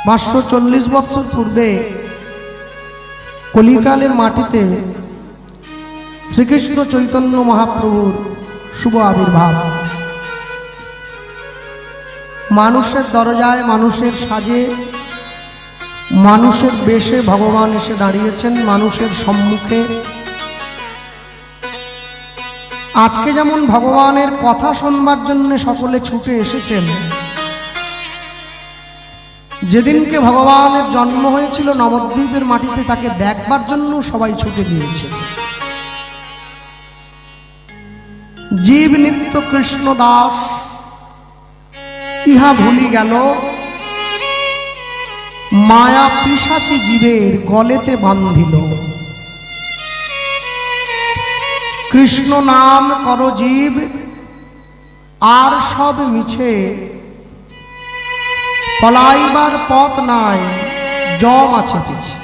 540 বছর পূর্বে কলিকালের মাটিতে শ্রীকৃষ্ণ চৈতন্য মহাপ্রভুর শুভ আবির্ভাব। মানুষের দরজায়, মানুষের সাজে, মানুষের বেশে ভগবান এসে দাঁড়িয়েছেন মানুষের সম্মুখে। আজকে যেমন ভগবানের কথা শুনবার জন্য সকলে ছুটে এসেছেন, যেদিনকে ভগবানের জন্ম হয়েছিল নবদ্বীপের মাটিতে তাকে দেখবার জন্য সবাই ছুটে গিয়েছে। জীব নিত্য কৃষ্ণ দাস ইহা ভুলি গেল, মায়া পিশাচী জীবের গলেতে বান্ধিল। কৃষ্ণ নাম কর জীব আর সব মিছে, পলাইবার পথ নাই জম আছে পিছে।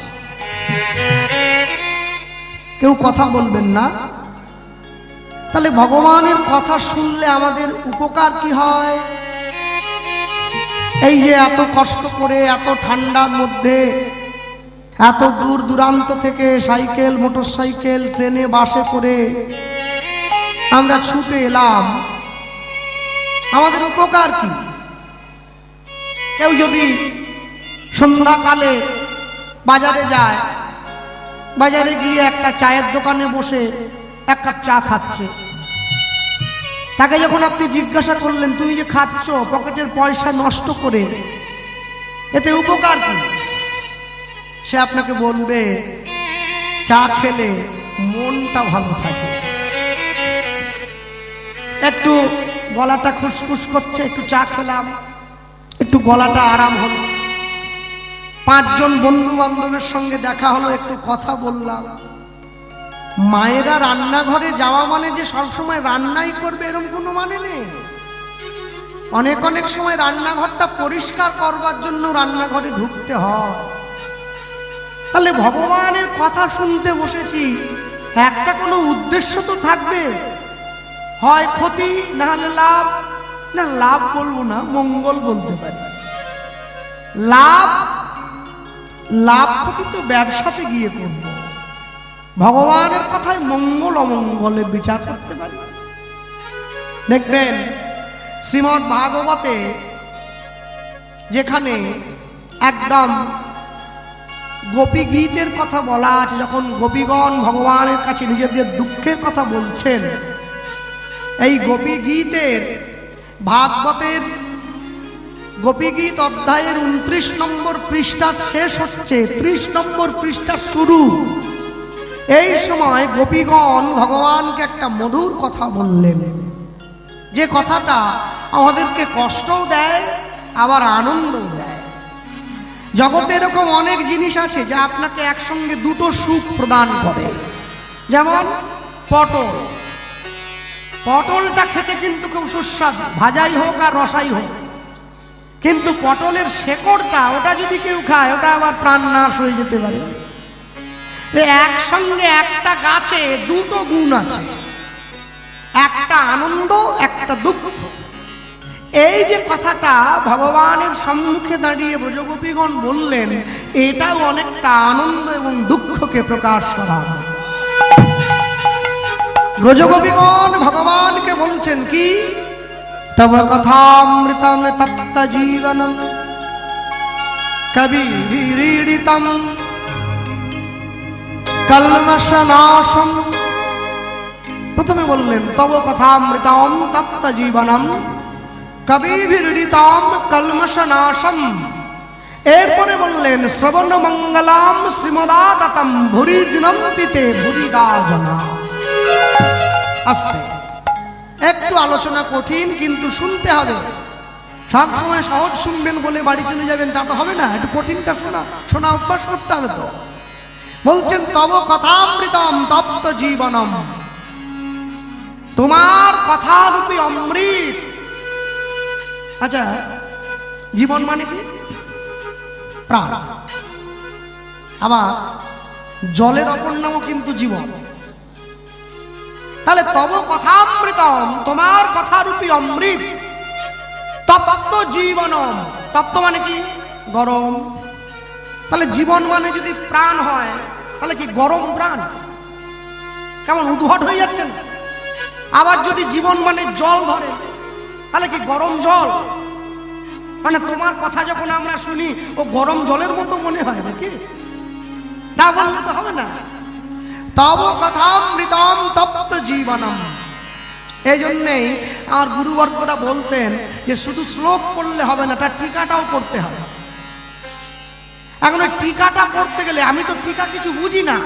কেউ কথা বলবেন না। তাহলে ভগবানের কথা শুনলে আমাদের উপকার কি হয়? এই যে এত কষ্ট করে, এত ঠান্ডার মধ্যে, এত দূর দূরান্ত থেকে সাইকেল, মোটর সাইকেল, ট্রেনে, বাসে করে আমরা ছুটে এলাম, আমাদের উপকার কি? কেউ যদি সন্ধ্যাকালে বাজারে যায়, বাজারে গিয়ে একটা চায়ের দোকানে বসে এক কাপ চা খাচ্ছে, তাকে যখন আপনি জিজ্ঞাসা করলেন তুমি যে খাচ্ছ পকেটের পয়সা নষ্ট করে, এতে উপকার কি? সে আপনাকে বলবে চা খেলে মনটা ভালো থাকে, একটু গলাটা খুসখুস করছে, একটু চা খেলাম, একটু গলাটা আরাম হলো, 5 জন বন্ধু বান্ধবের সঙ্গে দেখা হলো, একটু কথা বললাম। মায়েরা রান্নাঘরে যাওয়া মানে যে সবসময় রান্নাই করবে এরকম কোনো মানে নেই। অনেক অনেক সময় রান্নাঘরটা পরিষ্কার করবার জন্য রান্নাঘরে ঢুকতে হয়। তাহলে ভগবানের কথা শুনতে বসেছি, একটা কোনো উদ্দেশ্য তো থাকবে, হয় ক্ষতি না হলে লাভ। না, লাভ বলবো না, মঙ্গল বলতে পারি। লাভ লাভ ক্ষতি তো ব্যবসাতে গিয়ে করব, ভগবানের কথায় মঙ্গল অমঙ্গলের বিচার করতে পারি। দেখবেন শ্রীমদ্ ভাগবতে যেখানে একদম গোপী গীতের কথা বলা আছে, যখন গোপীগণ ভগবানের কাছে নিজেদের দুঃখের কথা বলছেন, এই গোপী গীতের ভাগবতের গোপী গীত অধ্যায়ের 29 নম্বর পৃষ্ঠা শেষ হচ্ছে, 30 নম্বর পৃষ্ঠা শুরু। এই সময় গোপীগণ ভগবানকে একটা মধুর কথা বললেন, যে কথাটা আমাদেরকে কষ্টও দেয় আবার আনন্দও দেয়। জগতে এরকম অনেক জিনিস আছে যা আপনাকে একসঙ্গে দুটো সুখ প্রদান করে। যেমন পটল, পটলটা খেতে কিন্তু খুব সুস্বাদু, ভাজাই হোক আর রসাই হোক, কিন্তু পটলের শেকড়টা ওটা যদি কেউ খায় ওটা আবার প্রাণনাশ হয়ে যেতে পারে। একসঙ্গে একটা গাছে দুটো গুণ আছে, একটা আনন্দ, একটা দুঃখ। এই যে কথাটা ভগবানের সম্মুখে দাঁড়িয়ে ব্রজগোপীগণ বললেন, এটাও অনেকটা আনন্দ এবং দুঃখকে প্রকাশ করা। ব্রজগোপীগণ ভগবানকে বলছেন কি, তব কথামৃতম তপ্ত জীবনম কবিভিরীড়িতম কল্মষনাশম। প্রথমে বললেন তব কথামৃতম তপ্ত জীবনম কবিভিরীড়িতম কল্মষনাশম। এরপরে বললেন শ্রবণ মঙ্গলাম শ্রীমদাততম ভুরি দিনন্তিতে ভুরিদা জনা। আস্তে একটু আলোচনা কঠিন, কিন্তু শুনতে হবে। সব সময় সহজ শুনবেন বলে বাড়ি চলে যাবেন তা তো হবে না, একটু কঠিনটা শোনা অভ্যাস করতে হবে। তো বলছেন তব কথামৃতম তপ্ত জীবনম, তোমার কথারূপী অমৃত। আচ্ছা, জীবন মানে কি? প্রাণ। আবার জলের অপর নামও কিন্তু জীবন। তাহলে তব কথামৃতম, তোমার কথারূপী অমৃত, তপ্ত জীবনম। তপ্ত মানে কি? গরম। তাহলে জীবন মানে যদি প্রাণ হয়, তাহলে কি গরম প্রাণ? কেমন উদ্ভট হয়ে যাচ্ছেন। আবার যদি জীবন মানে জল ধরে, তাহলে কি গরম জল? মানে তোমার কথা যখন আমরা শুনি ও গরম জলের মতো মনে হয় নাকি? তা বললে তো হবে না। তব কথামৃতম তপ্ত জীবনম। এই জন্যেই আমার গুরুবর্গরা বলতেন যে শুধু শ্লোক পড়লে হবে না, তার টিকাটাও পড়তে হবে। এখন ওই টিকাটা পড়তে গেলে, আমি তো টিকা কিছু বুঝি না,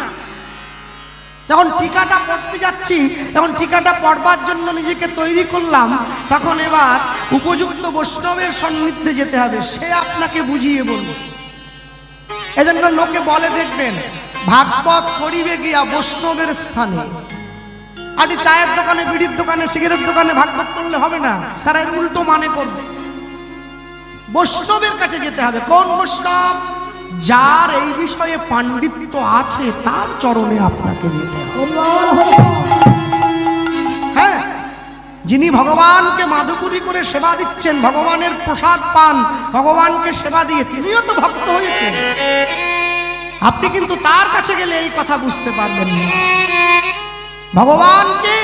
যখন টিকাটা পড়তে যাচ্ছি, যখন টিকাটা পড়বার জন্য নিজেকে তৈরি করলাম, তখন এবার উপযুক্ত বৈষ্ণবের সান্নিধ্যে যেতে হবে, সে আপনাকে বুঝিয়ে বলবে। এজন্য লোকে বলে, দেখবেন ভাগবত করিবে গিয়া বৈষ্ণবের স্থানে। আর চায়ের দোকানে, বিড়ির দোকানে, সিগারেট দোকানে ভাগবত করলে হবে না, তারা এর উল্টো মানে করবে। বৈষ্ণবের কাছে যেতে হবে। কোন বৈষ্ণব? যার এই বিষয়ে পাণ্ডিত্য আছে, তার চরণে আপনাকে যেতে হবে। হ্যাঁ, যিনি ভগবানকে মাধুপুরি করে সেবা দিচ্ছেন, ভগবানের প্রসাদ পান, ভগবানকে সেবা দিয়ে তিনিও তো ভক্ত হয়েছেন। আপনি কিন্তু তার কাছে গেলে এই কথা বুঝতে পারবেন না। ভগবানকে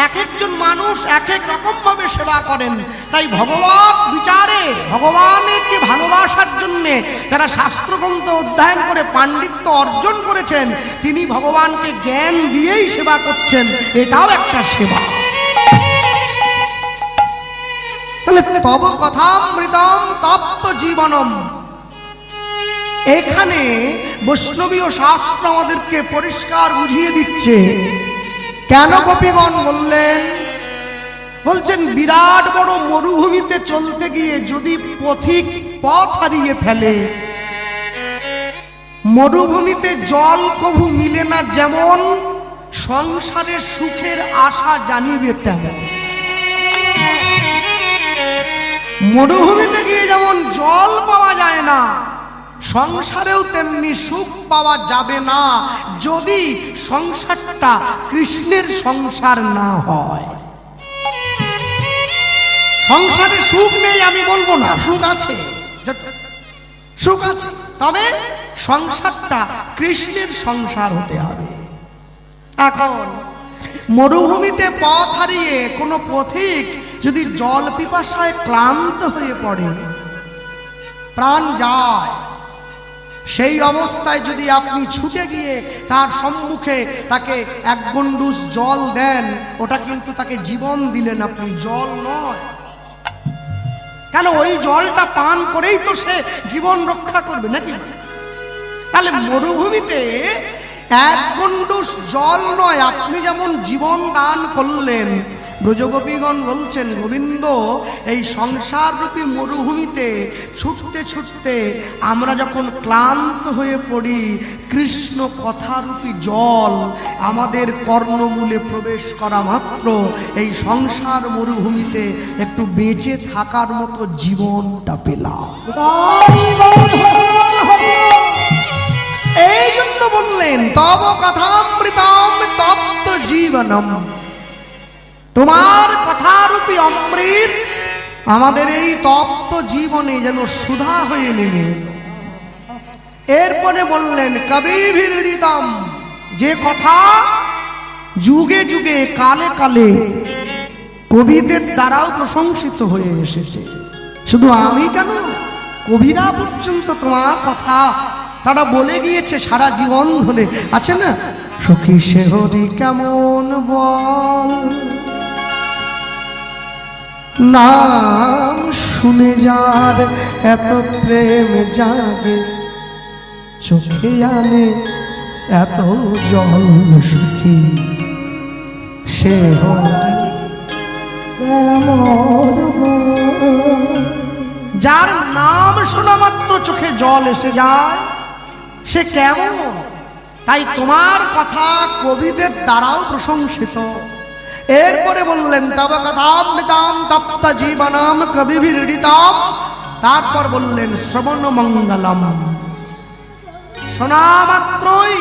এক একজন মানুষ এক এক রকম ভাবে সেবা করেন। তাই ভগবত বিচারে ভগবানকে ভালোবাসার জন্য যারা শাস্ত্রগ্রন্থ অধ্যয়ন করে পাণ্ডিত্য অর্জন করেছেন, তিনি ভগবানকে জ্ঞান দিয়েই সেবা করছেন, এটাও একটা সেবা। তাহলে তব কথামৃতম তপ্ত জীবনম, এখানে বৈষ্ণবীয় শাস্ত্র আমাদেরকে পরিষ্কার বুঝিয়ে দিচ্ছে। কেন গোপীগণ বললেন? বলছেন বিরাট বড় মরুভূমিতে চলতে গিয়ে যদি পথিক পথ হারিয়ে ফেলে, মরুভূমিতে জল কভু মিলে না, যেমন সংসারে সুখের আশা জানিবে তেমন। মরুভূমিতে গিয়ে যেমন জল পাওয়া যায় না, সংসারেও তেমনি সুখ পাওয়া যাবে না যদি সংসারটা কৃষ্ণের সংসার না হয়। সংসারে সুখ নেই আমি বলবো না, সুখ আছে, সুখ আছে, তবে সংসারটা কৃষ্ণের সংসার হতে হবে। এখন মরুভূমিতে পথ হারিয়ে কোনো পথিক যদি জল পিপাসায় ক্লান্ত হয়ে পড়ে, প্রাণ যায়, সেই অবস্থায় যদি আপনি ছুটে গিয়ে তার সম্মুখে তাকে এক গন্ডুস জল দেন, ওটা কিন্তু তাকে জীবন দিলেন আপনি, জল নয়। কেন? ওই জলটা পান করেই তো সে জীবন রক্ষা করবে নাকি? তাহলে মরুভূমিতে এক গন্ডুস জল নয়, আপনি যেমন জীবন দান করলেন, ব্রজগোপীগণ বলছেন গোবিন্দ এই সংসার রূপী মরুভূমিতে ছুটতে ছুটতে আমরা যখন ক্লান্ত হয়ে পড়ি, কৃষ্ণ কথারূপী জল আমাদের কর্ণমূলে প্রবেশ করা মাত্র এই সংসার মরুভূমিতে একটু বেঁচে থাকার মতো জীবনটা পেলাম। এই জন্য বললেন তব কথামৃতম তপ্ত জীবনম, তোমার কথারূপী অমৃত আমাদের এই তপ্ত জীবনে যেন সুধা হয়ে নেমে। এরপরে বললেন কবিভিরৃতম, যে কথা যুগে যুগে কালে কালে কবিদের দ্বারাও প্রশংসিত হয়ে এসেছে। শুধু আমি কেন, কবিরা পর্যন্ত তোমার কথা তারা বলে গিয়েছে সারা জীবন ধরে। আছে না, সখী সে হরি কেমন বল, নাম শুনে যার এত প্রেম জাগে, চোখে আনে এত জল সুখী সে হরি কেমন। যার নাম শোনা মাত্র চোখে জল এসে যায়, সে কেমন। তাই তোমার কথা কবিদের দ্বারাও প্রশংসিত। এরপরে বললেন তব কথামৃতম তপ্ত জীবনম কবিভিরৃতম, তারপর বললেন শ্রবণ মঙ্গলম, শোনা মাত্রই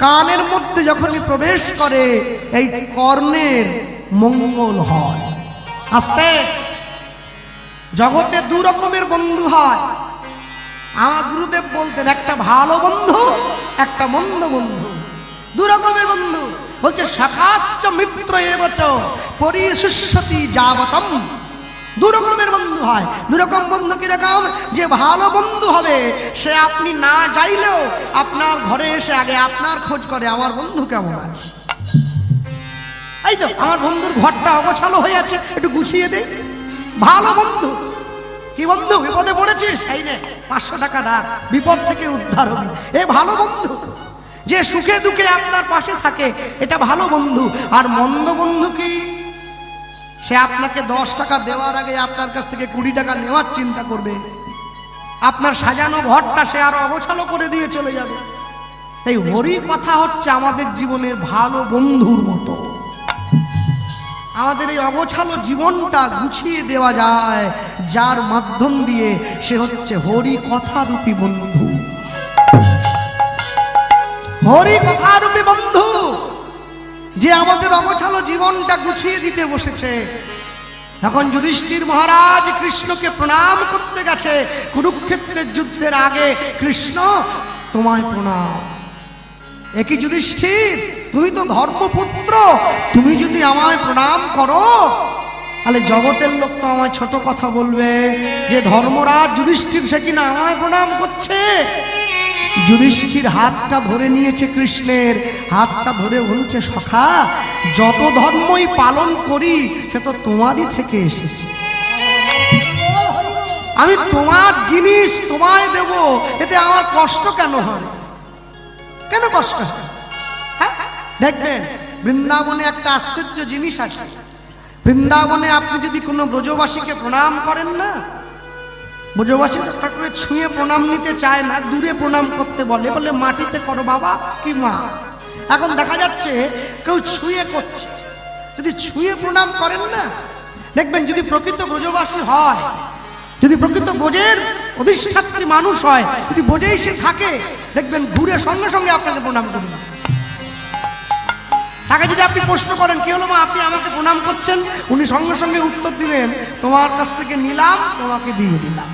কানের মধ্যে যখনই প্রবেশ করে এই কর্ণের মঙ্গল হয়। আস্তে জগতে দু রকমের বন্ধু হয়, আমার গুরুদেব বলতেন একটা ভালো বন্ধু, একটা মন্দ বন্ধু, দু রকমের বন্ধু। বলছে শাখাশ্চ মিত্র এবচ পরিশুষ্যতি যাবতম। দু রকমের বন্ধু হয়। দু রকম বন্ধু কিরকম? যে ভালো বন্ধু হবে সে আপনি না চাইলেও আপনার ঘরে এসে আগে আপনার খোঁজ করে আমার বন্ধু কেমন আছে। এই তো আমার বন্ধুর ঘরটা অগোছালো হয়ে আছে, একটু গুছিয়ে দে। ভালো বন্ধু। কি বন্ধু? বিপদে পড়েছিস, এই নে 500 টাকা রাখ, বিপদ থেকে উদ্ধার হবি। এ ভালো বন্ধু। যে সুখে দুঃখে আপনার পাশে থাকে, এটা ভালো বন্ধু। আর মন্দ বন্ধু কি? সে আপনাকে 10 টাকা দেওয়ার আগে আপনার কাছ থেকে 20 টাকা নেওয়ার চিন্তা করবে। আপনার সাজানো ঘরটা সে আরো অগোছালো করে দিয়ে চলে যাবে। তাই হরি কথা হচ্ছে আমাদের জীবনের ভালো বন্ধুর মতো। আমাদের এই অগোছালো জীবনটা গুছিয়ে দেওয়া যায় যার মাধ্যম দিয়ে, সে হচ্ছে হরি কথা রূপী বন্ধু। হরি কথা রূপী বন্ধু যে আমাদের অগোছালো জীবনটা গুছিয়ে দিতে বসেছে। এখন যুধিষ্ঠির মহারাজ কৃষ্ণকে প্রণাম করতে গেছে কুরুক্ষেত্রের যুদ্ধের আগে। কৃষ্ণ তোমায় প্রণাম। একই যুধিষ্ঠির, তুমি তো ধর্মপুত্র, তুমি যদি আমায় প্রণাম করো তাহলে জগতের লোক তো আমায় ছোট কথা বলবে যে ধর্মরাজ যুধিষ্ঠির সে কিনা আমায় প্রণাম করছে। যুধিষ্ঠির হাতটা ধরে নিয়েছে কৃষ্ণের, হাতটা ধরে বলছে সখা যত ধর্মই পালন করি সে তো তোমারই থেকে এসেছে। আমি তোমার জিনিস তোমায় দেব, এতে আমার কষ্ট কেন হয়? কেন কষ্ট হয়? হ্যাঁ, দেখবেন বৃন্দাবনে একটা আশ্চর্য জিনিস আছে। বৃন্দাবনে আপনি যদি কোনো ব্রজবাসীকে প্রণাম করেন না, ব্রজবাসী ঠাকুরের ছুঁয়ে প্রণাম নিতে চায় না, দূরে প্রণাম করতে বলে, বলে মাটিতে করো বাবা কি মা। এখন দেখা যাচ্ছে কেউ ছুঁয়ে করছে। যদি ছুঁয়ে প্রণাম করেন না, দেখবেন যদি প্রকৃত ব্রজবাসী হয়, যদি প্রকৃত ব্রজের অধিষ্ঠাত্রী মানুষ হয়, যদি ব্রজেই সে থাকে, দেখবেন ঘুরে সঙ্গে সঙ্গে আপনাকে প্রণাম করবে। তাকে যদি আপনি প্রশ্ন করেন কি হলো মা আপনি আমাকে প্রণাম করছেন, উনি সঙ্গে সঙ্গে উত্তর দিবেন তোমার কাছ থেকে নিলাম, তোমাকে দিয়ে দিলাম।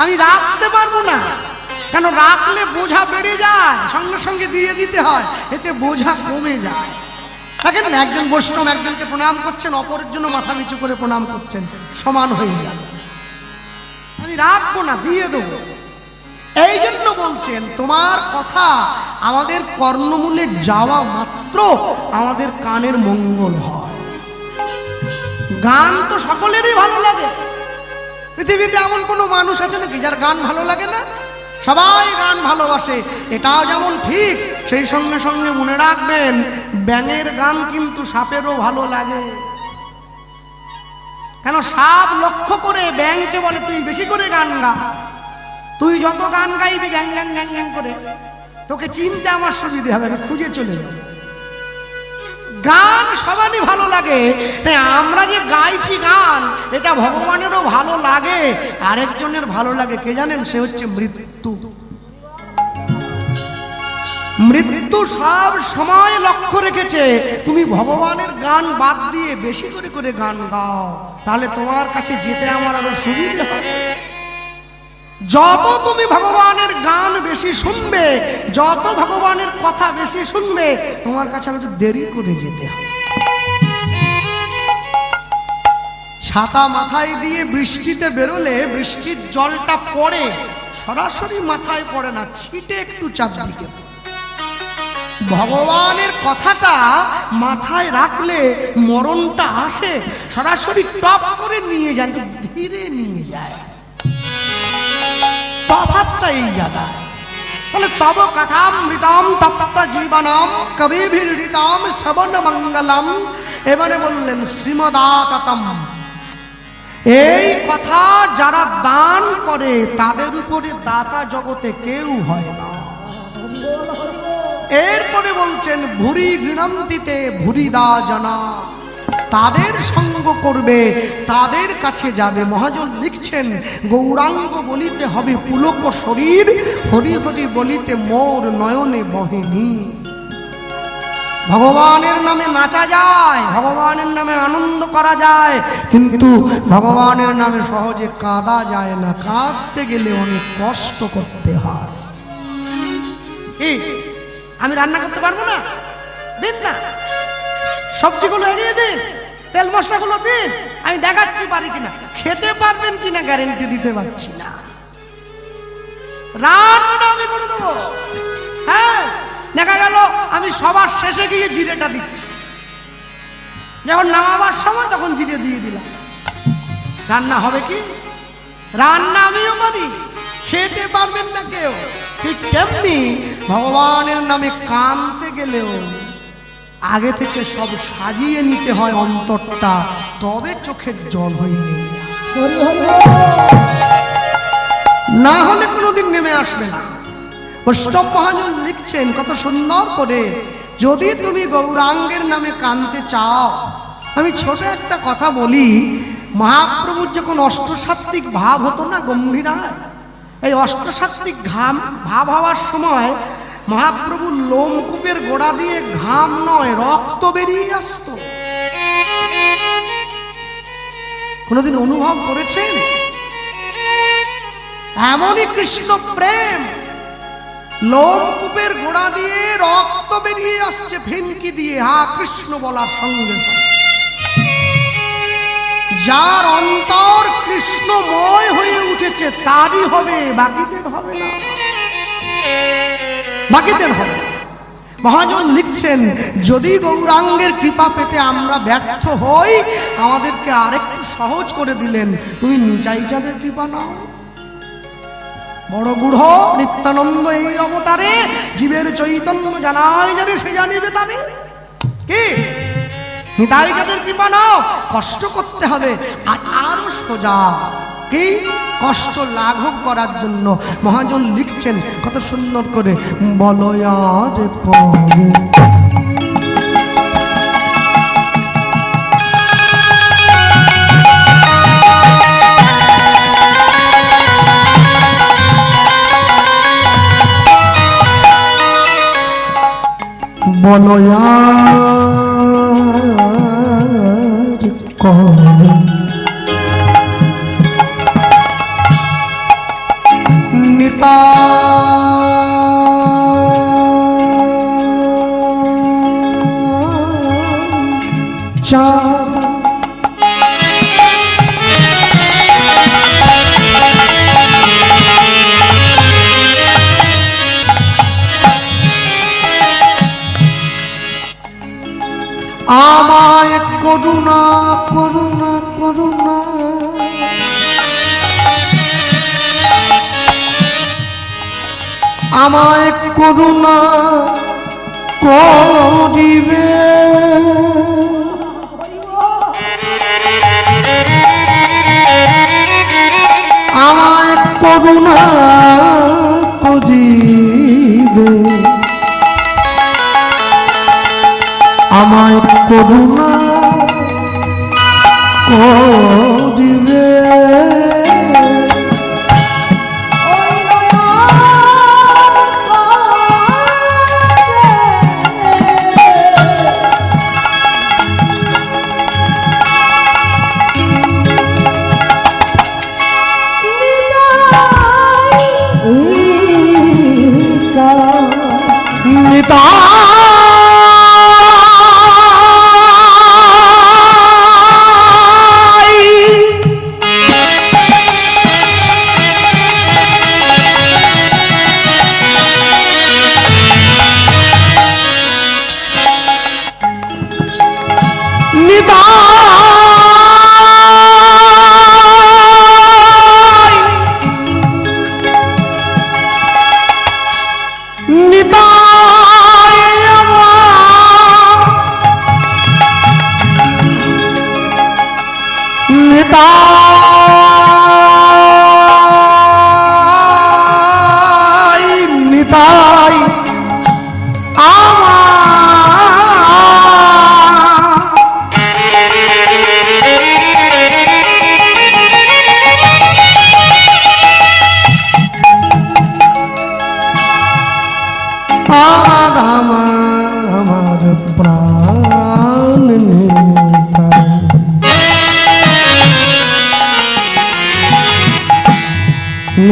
আমি রাখতে পারবো না, কেন রাখলে বোঝা বেড়ে যায়, সঙ্গে সঙ্গে দিয়ে দিতে হয়, এতে বোঝা কমে যায়। দেখেন একজন বৈষ্ণব একজনকে প্রণাম করছেন, অপরের জন্য মাথা নিচু করে প্রণাম করছেন, সমান হয়ে গেল। আমি রাখবো না, দিয়ে দেবো। এই জন্য বলছেন তোমার কথা আমাদের কর্ণমূলে যাওয়া মাত্র আমাদের কানের মঙ্গল হয়। গান তো সকলেরই ভালো লাগে। পৃথিবীতে এমন কোনো মানুষ আছে নাকি যার গান ভালো লাগে না? সবাই গান ভালোবাসে, এটাও যেমন ঠিক, সেই সঙ্গে সঙ্গে মনে রাখবেন ব্যাঙের গান কিন্তু সাপেরও ভালো লাগে। কেন সাপ লক্ষ্য করে ব্যাঙকে বলে তুই বেশি করে গান গা, তুই যত গান গাইবি গ্যাং গ্যাং গ্যাং গ্যাং করে তোকে চিনতে আমার সুবিধে হবে, আমি খুঁজে চলে যাব। গান সবারই ভালো লাগে, তাই আমরা যে গাইছি গান এটা ভগবানেরও ভালো লাগে। আরেকজনের ভালো লাগে কে জানেন? সে হচ্ছে মৃত্যু। মৃত্যু সব সময় লক্ষ্য রেখেছে তুমি ভগবানের গান বাদ দিয়ে বেশি করে করে গান গাও, তাহলে তোমার কাছে যেতে আমার আরো সুবিধা হবে। যত তুমি ভগবানের গান বেশি শুনবে, যত ভগবানের কথা বেশি শুনবে, তোমার কাছে আমি দেরি করে যেতে হবে। ছাতা মাথায় দিয়ে বৃষ্টিতে বেরোলে বৃষ্টির জলটা পড়ে, সরাসরি মাথায় পড়ে না, ছিটে একটু চারদিকে। ভগবানের কথাটা মাথায় রাখলে মরণটা আসে, সরাসরি টপ করে নিয়ে যায়, ধীরে নিয়ে যায়। তফাৎটা এই জায়গা। তাহলে তব কথামৃতম তপ্ত জীবনম কবিভিরৃতাম শ্রবণ মঙ্গলম। এবারে বললেন শ্রীমদাততম। এই কথা যারা দান করে তাদের উপরে দাতা জগতে কেউ হয় না। এরপরে বলছেন ভুরি গৃণন্তিতে ভুরিদা জানা, তাদের সঙ্গ করবে, তাদের কাছে যাবে। মহাজন লিখছেন গৌরাঙ্গ বলিতে হবে পুলক শরীর, হরি হরি বলিতে মোর নয়নে বহেনি। ভগবানের নামে নাচা যায়, ভগবানের নামে আনন্দ করা যায়, কিন্তু ভগবানের নামে সহজে কাঁদা যায় না। কাঁদতে গেলে অনেক কষ্ট করতে হয়। আমি রান্না করতে পারবো না, দিন না, সবজিগুলো এড়িয়ে দিন, তেল মশলাগুলো দিন, আমি দেখাচ্ছি পারি কিনা। খেতে পারবেন কিনা গ্যারেন্টি দিতে পারছি না। রান্না আমি করে দেবো, হ্যাঁ, দেখা গেল আমি সবার শেষে গিয়ে জিরেটা দিচ্ছি, যখন নামাবার সময় তখন জিরে দিয়ে দিলাম। রান্না হবে কি? রান্না আমিও পারি, খেতে পারবেন না কেউ। ঠিক তেমনি ভগবানের নামে কাঁদতে গেলেও আগে থেকে সব সাজিয়ে নিতে হয় অন্তরটা, তবে চোখের জল হয়ে নেমে, না হলে কোনোদিন নেমে আসবে না। বৈষ্ণব মহাজন লিখছেন কত সুন্দর করে, যদি তুমি গৌরাঙ্গের নামে কাঁদতে চাও। আমি ছোট একটা কথা বলি, মহাপ্রভুর যখন অষ্টসাত্ত্বিক ভাব হতো না গম্ভীরায়, এই অষ্টসাত্ত্বিক ভাব হওয়ার সময় মহাপ্রভুর লোমকূপের গোড়া দিয়ে ঘাম নয় রক্ত বেরিয়ে আসতো। কোনোদিন অনুভব করেছেন? এমনই কৃষ্ণ প্রেম, লোমকূপের গোড়া দিয়ে রক্ত বেরিয়ে আসছে ফিনকি দিয়ে, হা কৃষ্ণ বলার সঙ্গে সঙ্গে। যার অন্তর কৃষ্ণময় হয়ে উঠেছে তারই হবে, বাকিদের হবে না, বাকিদের হবে। মহাজন লিখছেন, যদি গৌরাঙ্গের কৃপা পেতে আমরা ব্যর্থ হই, আমাদেরকে আরেকটু সহজ করে দিলেন, তুমি নিচাই চাঁদের কৃপা নাও। বড় গুঢ় নিত্যানন্দ এই অবতারে জীবের চৈতন্য জানাই জানে, সে জানিবে তারে। কি নিতাই যাদের কৃপা নাও, কষ্ট করতে হবে। আর আরো সোজা, কি কষ্ট লাঘব করার জন্য মহাজন লিখছেন কত সুন্দর করে, বলো আজ কবে বলো আজ কবে নিতা চাঁদ আমায় করুণা করুণা করুণা, আমায় করুণা করিবে, আমায় করুণা করিবে, আমায় করুণা করিবে।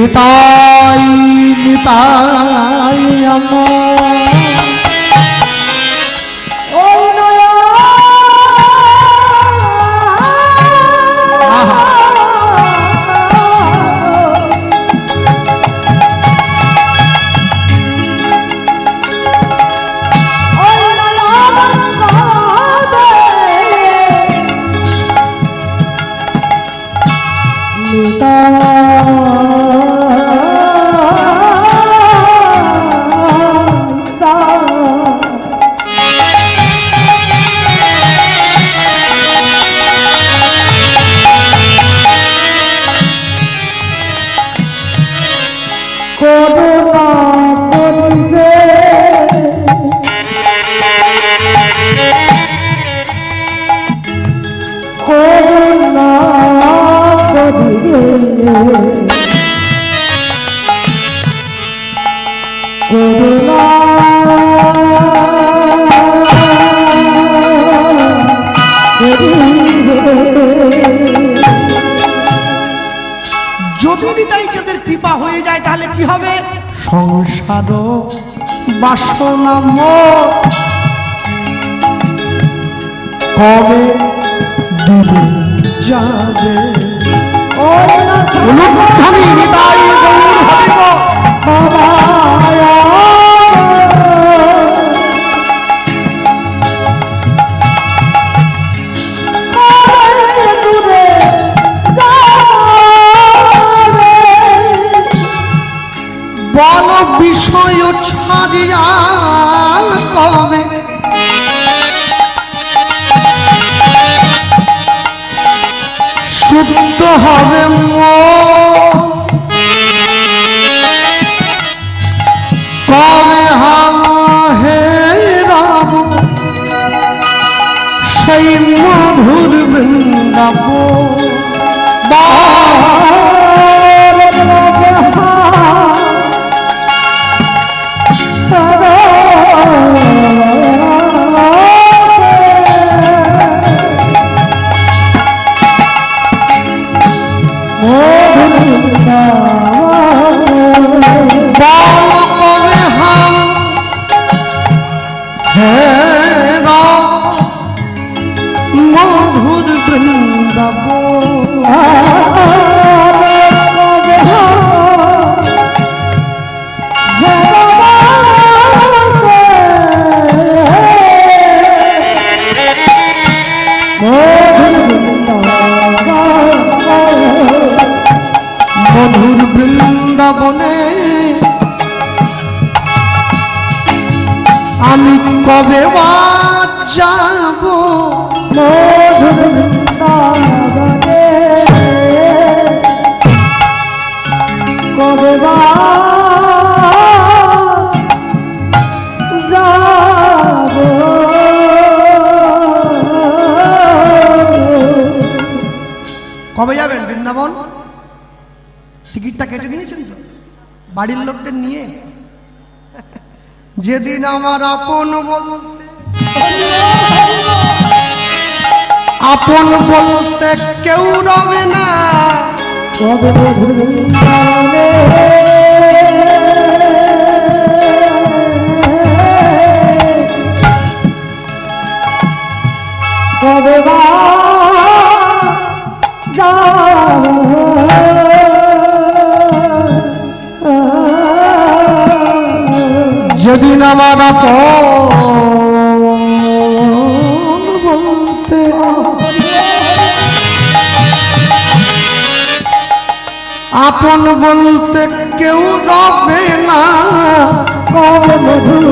নিতাই নিতাই আমার ওই নয়া যদি নিতাই যাদের কৃপা হয়ে যায় তাহলে কি হবে? সংসার বাসনা কবে ডুবে যাবে। অনুধ্বনি নিতাই গৌর হরিব বল বিষয় ছাড়িয়া কবে শুদ্ধ হবে কবে হেরাব সেই মধুর বৃন্দাবন। মধুর বৃন্দাবনে আমি কবে বা যাব কবে বা যাব কবে যাবেন বৃন্দাবন? টিকিটটা কেটে নিয়েছেন তো বাড়ির লোকদের নিয়ে? যেদিন আমার আপন বলতে কেউ রবে না, কবে বা যেদিন আমার বলতে আপন বলতে কেউ রবে না, কবে মধুর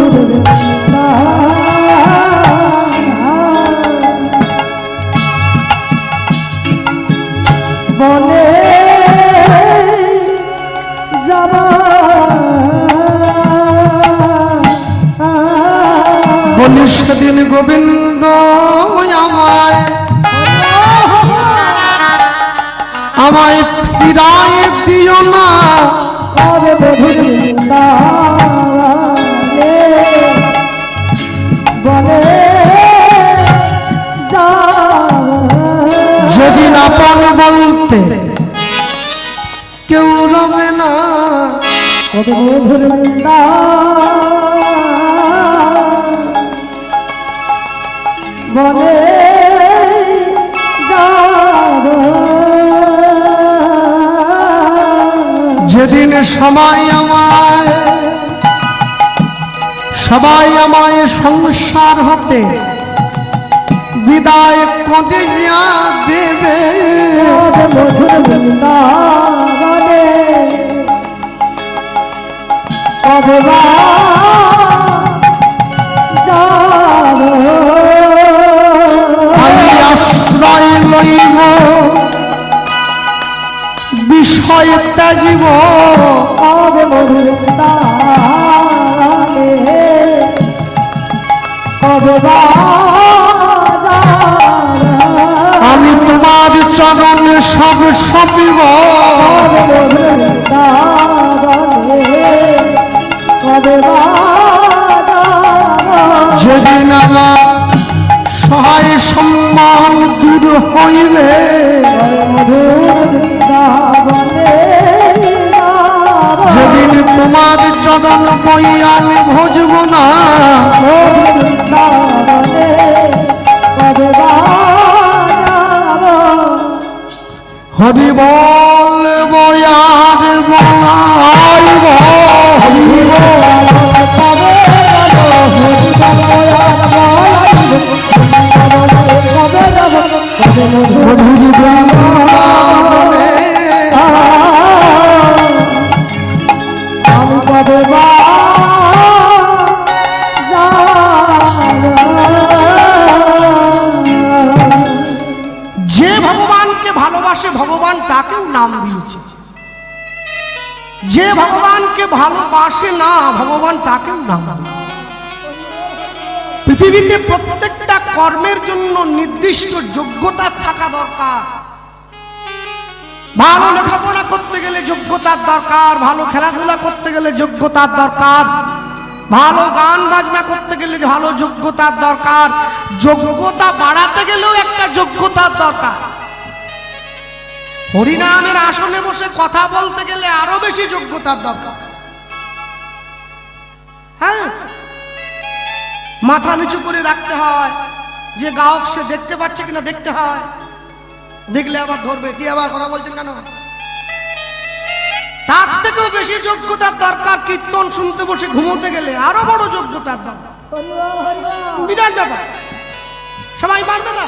বনে যাবা বলি সেদিন গোবিন্দ আমায় ফিরায় দিও না, কবে বলে যেদিন আপন বলতে কেউ রবে না, কবে মধুর বনে যাব যেদিন সবাই আমায় সংসার হতে বিদায় করে যা দেবে। কবে মধুর বনে কবে বা যাব আমি আশ্রয় লইব বিষয় ত্যাজিব। কবে মধুর কবে বা আমি তোমার চরণে সব সপিব। কবে বা যেদিন আমার সহায় সম্মান দূর হইবে যেদিন তোমার চরণ বই আমি ভজব না। হরি বল বয়ার বলাইব হরি মধুর বৃন্দাবনে আমি কবে বা যে ভগবানকে ভালোবাসে ভগবান তাকেও নাম দিয়েছে, যে ভগবানকে ভালোবাসে না ভগবান তাকেও নাম দিয়েছে। পৃথিবীতে প্রত্যেকটা কর্মের জন্য নির্দিষ্ট যোগ্যতা থাকা দরকার। ভালো লেখাপড়া করতে গেলে যোগ্যতার দরকার, ভালো খেলাধুলা করতে গেলে যোগ্যতার দরকার, ভালো গান বাজনা করতে গেলে ভালো যোগ্যতার দরকার, যোগ্যতা বাড়াতে গেলেও একটা যোগ্যতার দরকার। হরিনামের আসনে বসে কথা বলতে গেলে আরো বেশি যোগ্যতার দরকার। হ্যাঁ, মাথা নিচু করে রাখতে হয়, যে গায়ক সে দেখতে পাচ্ছে কিনা দেখতে হয়, দেখলে আবার ধরবে কি আবার কথা বলছেন কেন। তার থেকেও বেশি যোগ্যতার দরকার কীর্তন শুনতে বসে ঘুমোতে গেলে আরো বড় যোগ্যতার দরকার। বিরাট ব্যাপার, সবাই পারবে না।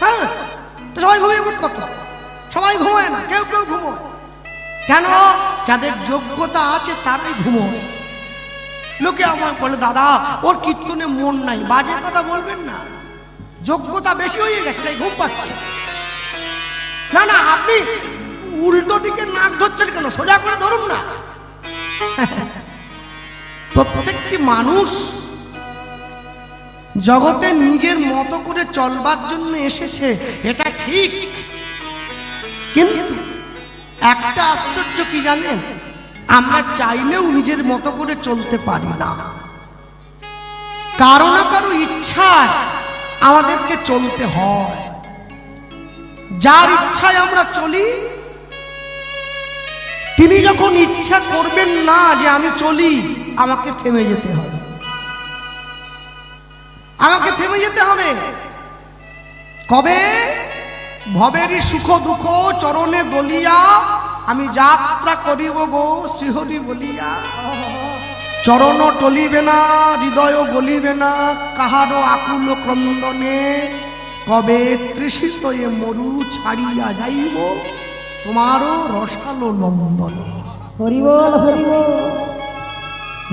হ্যাঁ, তো সবাই ঘুমিয়ে পড়তে পারত, সবাই ঘুমায় না, কেউ কেউ ঘুমোয়। কেন? যাদের যোগ্যতা আছে তারাই ঘুমোয়। লোকে আমায় বলে দাদা ওর কীর্তনে মন নাই, বাজে কথা বলবেন না, যোগ্যতা বেশি হয়ে গেছে তাই ঘুম পাচ্ছে। না না, আপনি উল্টো দিকে নাক ধরছেন কেন, সোজা করে ধরুন না। প্রত্যেকটি মানুষ জগতে নিজের মতো করে চলবার জন্য এসেছে, এটা ঠিক, কিন্তু একটা আশ্চর্য কি জানেন, আমরা চাইলেও নিজের মতো করে চলতে পারি না। কারো না কারো ইচ্ছায় আমাদেরকে চলতে হয়। যার ইচ্ছায় আমরা চলি তিনি যখন ইচ্ছা করবেন না যে আমি চলি, আমাকে থেমে যেতে হবে, আমাকে থেমে যেতে হবে। কবে? ভবেরই সুখ দুঃখ চরণে দলিয়া আমি যাত্রা করিব গো শ্রীহরি বলিয়া। চরণ টলিবে না, হৃদয় গলিবে না, কাহারো আকুল ক্রন্দনে। কবে তৃষিত এ মরু ছাড়িয়া যাইব তোমারও রসালো নন্দনে। হরি বল হরি বল।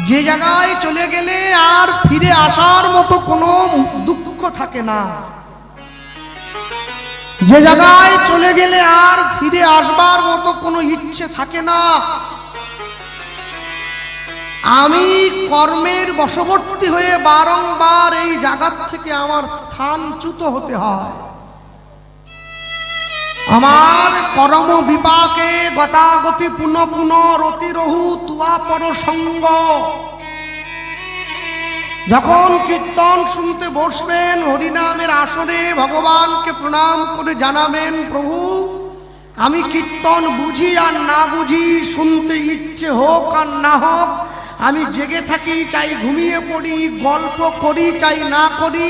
যে জায়গায় চলে গেলে আর ফিরে আসার মতো কোনো দুঃখ থাকে না, যে জায়গায় চলে গেলে আর ফিরে আসবার মতো কোনো ইচ্ছে থাকে না। আমি কর্মের বশবর্তী হয়ে বারংবার এই জায়গা থেকে আমার স্থানচ্যুত হতে হয়। আমার কর্ম বিপাকে গতাগতি পুনঃ পুনঃ রতিরহু তুয়া পর সঙ্গ। যখন কীর্তন শুনতে বসবেন, হরিনামের আসরে ভগবানকে প্রণাম করে জানাবেন, প্রভু আমি কীর্তন বুঝি আর না বুঝি, শুনতে ইচ্ছে ইচ্ছে হোক আর না হোক, আমি জেগে থাকি চাই ঘুমিয়ে পড়ি, গল্প করি চাই না করি,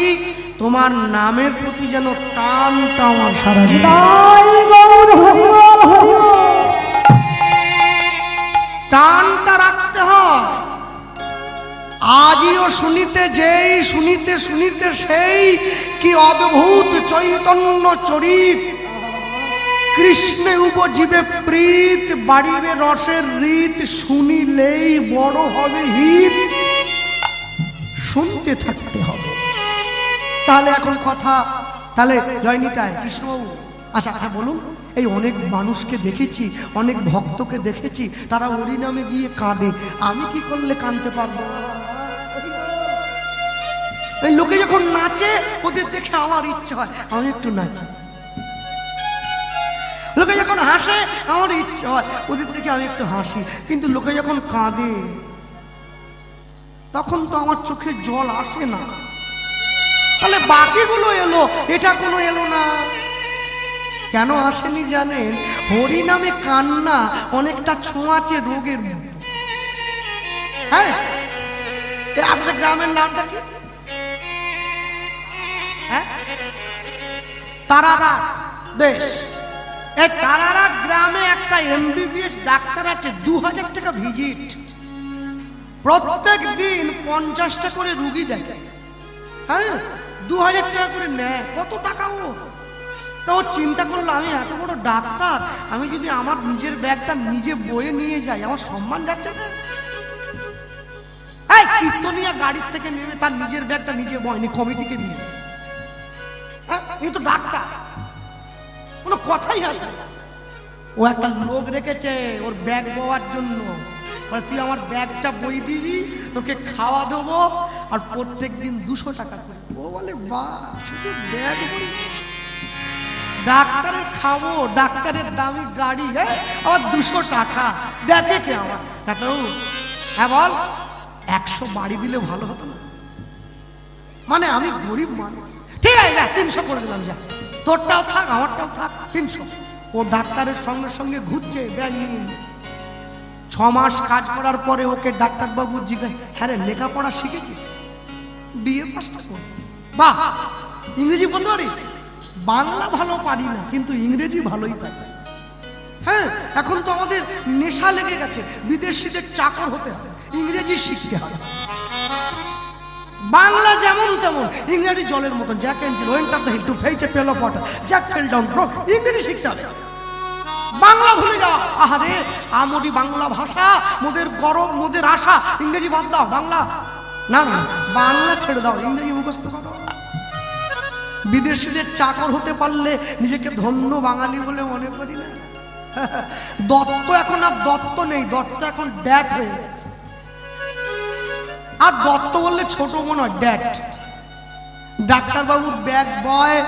তোমার নামের প্রতি যেন টানটা আমার সারা জীবন। তাই গৌর হরি বল হরি বল। টানটা রাখতে হয়। আজিও শুনিতে যেই, শুনিতে শুনিতে সেই, কি অদ্ভুত চৈতন্য চরিত। কৃষ্ণে উপজীবে প্রীত, বাড়িবে রসের রীত, শুনিলেই বড় হবে হিত, শুনতে থাকতে হবে। তাহলে এখন কথা, তাহলে জয়নিতায় কৃষ্ণবাবু, আচ্ছা আচ্ছা বলুন, এই অনেক মানুষকে দেখেছি, অনেক ভক্তকে দেখেছি, তারা হরি নামে গিয়ে কাঁদে, আমি কি করলে কাঁদতে পারবো? এই লোকে যখন নাচে ওদের দেখে আমার ইচ্ছে হয় আমি একটু নাচি, লোকে যখন হাসে আমার ইচ্ছে হয় ওদের দেখে আমি একটু হাসি, কিন্তু লোকে যখন কাঁদে তখন তো আমার চোখে জল আসে না। তাহলে বাকিগুলো এলো, এটা কোনো এলো না, কেন আসেনি জানেন? হরি নামে কান্না অনেকটা ছোঁয়াচে রোগের মতো। হ্যাঁ, আপনাদের গ্রামের নামটা কি? হ্যাঁ, তারারা। বেশ, এই তারারা গ্রামে একটা MBBS ডাক্তার আছে, 2000 টাকা ভিজিট, প্রত্যেক দিন 50টা করে রুগী দেখে। হ্যাঁ, 2000 টাকা করে নেয়, কত টাকা ও? তো ও চিন্তা করলো, আমি এত বড় ডাক্তার, আমি যদি আমার নিজের ব্যাগটা নিজে বয়ে নিয়ে যাই আমার সম্মান যাচ্ছে না। এই কীর্তনিয়া গাড়ির থেকে নেমে তার নিজের ব্যাগটা নিজে বয়নি, কমিটিকে দিয়ে দেয়। হ্যাঁ, এই তো ডাক্তার, কোনো কথাই হয় না। ও একটা লোক রেখেছে ওর ব্যাগ বওয়ার জন্য, তুই আমার ব্যাগটা বই দিবি, তোকে খাওয়া দেবো, আর প্রত্যেক দিন 200 টাকা করে। ও বলে বাহ, শুধু ব্যাগ বই, ডাক্তারের খাবো, ডাক্তারের দামি গাড়ি, হ্যাঁ আবার 200 টাকা দেখে কে আমার? ডাক্তারবাবু, হ্যাঁ বল, 100 বাড়ি দিলে ভালো হতো না? মানে আমি গরিব মানুষ, ঠিক আছে 300 করে দিলাম, যা তোরটাও থাক আমারটাও থাক 300। ও ডাক্তারের সঙ্গে সঙ্গে ঘুরছে ব্যাগ নিয়ে নিয়ে। 6 মাস কাজ করার পরে ওকে ডাক্তারবাবু জিজ্ঞাসা, হ্যাঁ রে লেখাপড়া শিখেছি? বিএ পাসটা করছি। বাহ, ইংরেজি বলতে পারিস? বাংলা ভালো পারি না, কিন্তু ইংরেজি ভালোই পারি। হ্যাঁ, এখন তো আমাদের নেশা লেগে গেছে, বিদেশিদের চাকর হতে হবে, ইংরেজি শিখতে হবে। বাংলা যেমন তেমন, ইংরেজি জলের মতন, Jack and Jill, went of the hill to fetch a pail of water, Jack fell down bro, ইংরেজি শিখতে হবে। বাংলা ভুলে যাওয়া, আহারে আমরি বাংলা ভাষা, মোদের গরব মোদের আশা, ইংরেজি বাদ দাও, বাংলা না না, বাংলা ছেড়ে দাও, ইংরেজি মুখস্থ করো। বিদেশিদের চাকর হতে পারলে নিজেকে ধন্য বাঙালি বলে মনে করি না। দত্ত এখন আর দত্ত নেই, দত্ত এখন ড্যাট হয়ে গেছে। আর দত্ত বললে ছোট মনে হয়, ড্যাট। ডাক্তারবাবুর ব্যাগ বয়,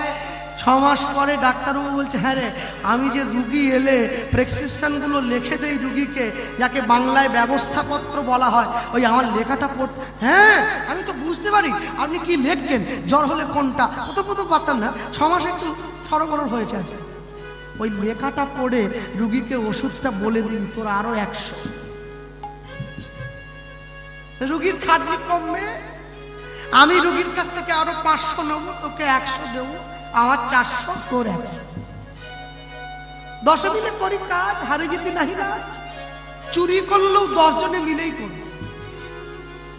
6 মাস পরে ডাক্তারবাবু বলছে, হ্যাঁ রে, আমি যে রুগী এলে প্রেসক্রিপশনগুলো লিখে দেই রুগীকে, যাকে বাংলায় ব্যবস্থাপত্র বলা হয়, ওই আমার লেখাটা পড়। হ্যাঁ, আমি তো বুঝতে পারি আপনি কি লিখছেন, জ্বর হলে কোনটা, প্রথম পারতাম না, 6 মাস একটু সরগরম হয়েছে আছে। ওই লেখাটা পড়ে রুগীকে ওষুধটা বলে দিন, তোর আরো 100। রুগীর খাটনি কমবে, আমি রুগীর কাছ থেকে আরো 500 নেবো, তোকে 100 দেবো, আমার 400, তোর 100। 10 মিলে করি কাজ, হারে যেতে নাহি রাজ। চুরি করলেও 10 জনে মিলেই করবে,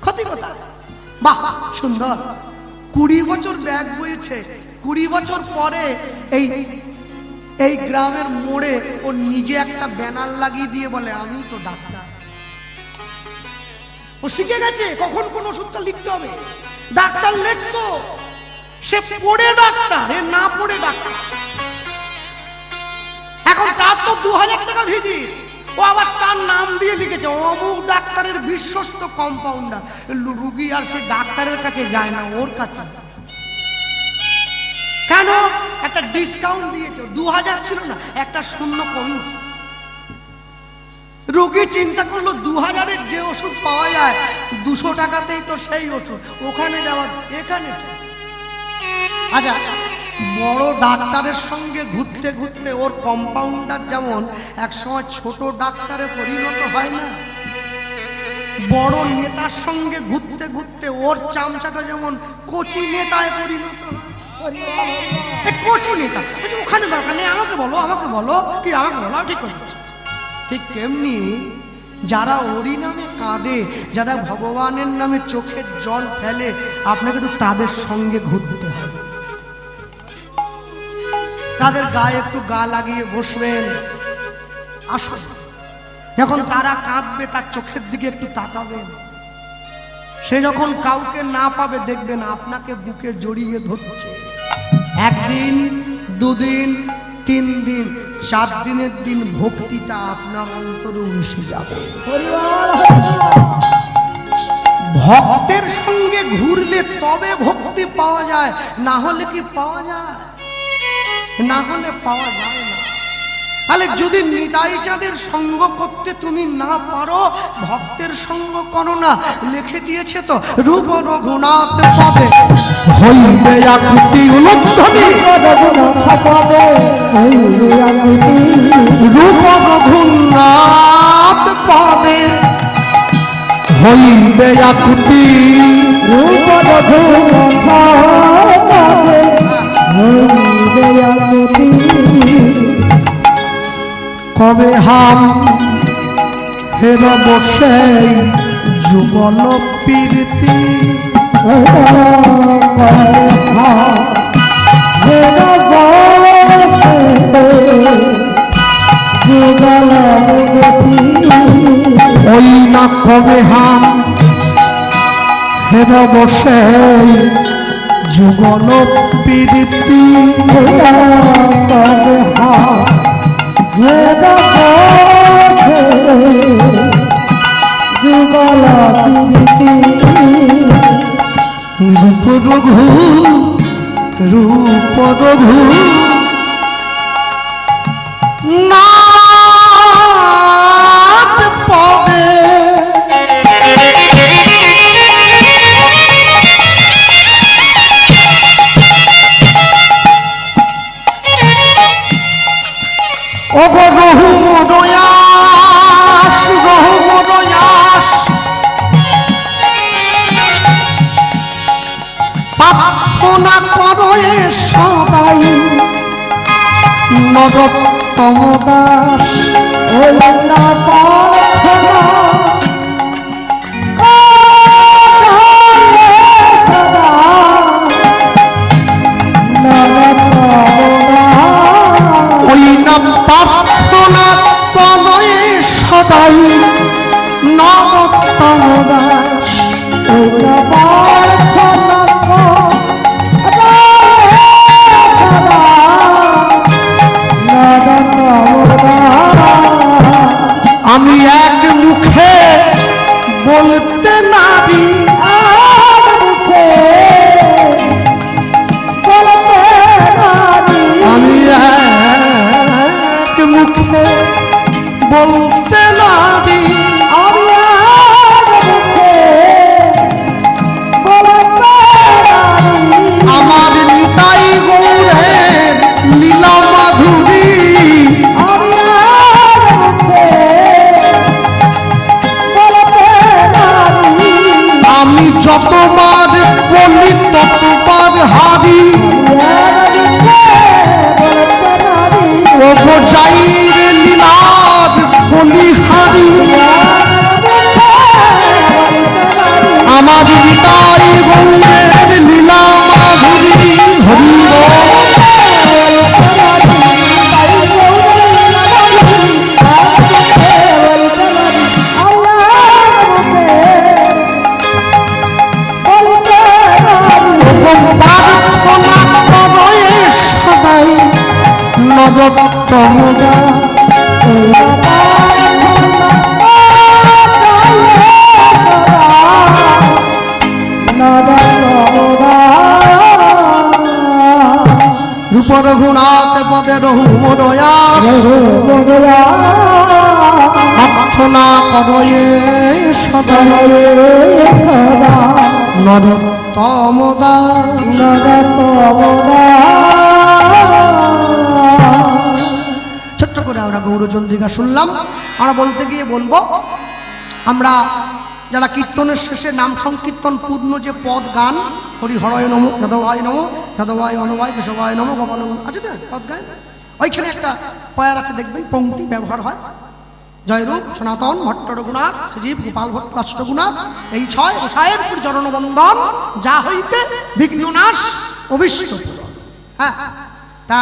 ক্ষতি কথা। বাহ, সুন্দর। 20 বছর ব্যাগ বইছে, 20 বছর পরে এই গ্রামের মোড়ে ও নিজে একটা ব্যানার লাগিয়ে দিয়ে বলে, আমি তো ডাক্তার। ও শিখে গেছে কখন কোন ওষুধটা লিখতে হবে। ডাক্তার লিখতো, সে পড়ে ডাক্তার, এ না পড়ে ডাক্তার। এখন তার তো 2000 টাকা ভিজিট, ও আবার তার নাম দিয়ে লিখেছে অমুক ডাক্তারের বিশ্বস্ত কম্পাউন্ডার। রুগী আর সে ডাক্তারের কাছে যায় না, ওর কাছে। কেন? একটা ডিসকাউন্ট দিয়েছে, 2000 ছিল না, একটা শূন্য কমিয়েছে। রোগী চিন্তা করলো 2000-এর যে ওষুধ পাওয়া যায় 200 টাকাতেই তো সেই ওষুধ, ওখানে যাওয়া এখানে। আচ্ছা, বড় ডাক্তারের সঙ্গে ঘুরতে ঘুরতে ওর কম্পাউন্ডার যেমন একসময় ছোট ডাক্তারে পরিণত হয় না, বড় নেতার সঙ্গে ঘুরতে ঘুরতে ওর চামচাটা যেমন কচি নেতায় পরিণত কচি নেতা ওখানে দরকার নেই, আমাকে বলো কি আমাকে বলো, ঠিক করে দিচ্ছি। ঠিক তেমনি যারা ওরই নামে কাঁদে, যারা ভগবানের নামে চোখের জল ফেলে, আপনাকে একটু তাদের সঙ্গে ঘুরতে হবে, তাদের গায়ে একটু গা লাগিয়ে বসবেন। আসুন, যখন তারা কাঁদবে তার চোখের দিকে একটু তাকাবেন। সে যখন কাউকে না পাবে দেখবেন আপনাকে বুকে জড়িয়ে ধরছে। একদিন, দুদিন, 3 দিন, 4 দিনের দিন ভক্তিটা আপনার অন্তরে মিশে যাবে। ভক্তের সঙ্গে ঘুরলে তবে ভক্তি পাওয়া যায়, না হলে কি পাওয়া যায়? না হলে পাওয়া যায় না। তাহলে যদি নিতাই চাঁদের সঙ্গ করতে তুমি না পারো, ভক্তের সঙ্গ করো না। লিখে দিয়েছে তো, রূপ রঘুনাথ পদে হইবে আকুতি উলুধ্বনি, রূপ রঘুনাথ পদে হইবে আকুতি, রূপ রঘুনাথ হইবে আকুতি। কবে হাম হেরব সেই যুগল প্রীতি, ওই না কবে হাম হেরব সেই যুগল প্রীতি, রূপ রঘু রূপ রঘু নাথ পদে প্রার্থনা করো সবাই নরোত্তম দাস, ওই না প্রার্থনা ওই না প্রার্থনা করো সদাই নরোত্তম দাস, ওই না প্রার্থনা আমি এক মুখে বলতে নারী, আমি এক মুখে বলতে নারী, আমার নিতাই গৌরের লীলা মাধুরী, আমি যতবার বলি ততবার হারি, ও যাইর লীলার বলি হারি, আমার নিতাই গৌরের লীলা মাধুরী, হরি নরোত্তম রূপ রঘুনাথ পদে রঘু মরয়াস, প্রার্থনা করয়ে সদা নরোত্তম ছোট্ট করে আমরা গৌরচন্দ্রিকা শুনলাম। আমরা বলতে গিয়ে বলবো, আমরা যারা কীর্তনের শেষে নাম সংকীর্তন পূর্ণ যে পদ গান, হরি হরয় নম, যাদবায় নম, যাদবায় অনবায় কেশবায় নম, গোপাল আছে না পদ গান, ওইখানে একটা পয়ার আছে দেখবেন, পংক্তি ব্যবহার হয়, জয়রূপ সনাতন ভট্ট রঘুনাথ সজীব গোপাল ভট্ট রঘুনাথ, এই ছয় গোসাইয়ের পুর চরণবন্দন, যা হইতে বিঘ্ননাশ অবিষ্ট। হ্যাঁ, তা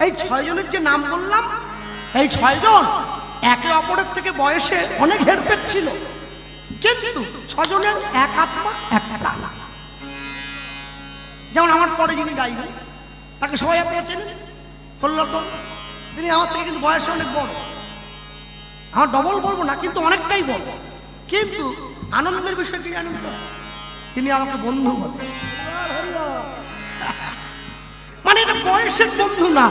এই ছয়জনের যে নাম বললাম, এই ছয়জন একে অপরের থেকে বয়সে অনেক হেরফের ছিল, কিন্তু ছজনের এক আত্মা এক প্রাণ। যেমন আমার পরে যিনি গাইবেন তাকে সবাই আপনারা চেনেন, প্রহ্লাদ, তিনি আমার থেকে কিন্তু বয়সে অনেক বড়, আমার ডবল বলবো না কিন্তু অনেকটাই বড়, কিন্তু আনন্দের বিষয় কি জানেন তো, তিনি আমাকে বন্ধু বলে। মানে এটা বয়সের বন্ধু না,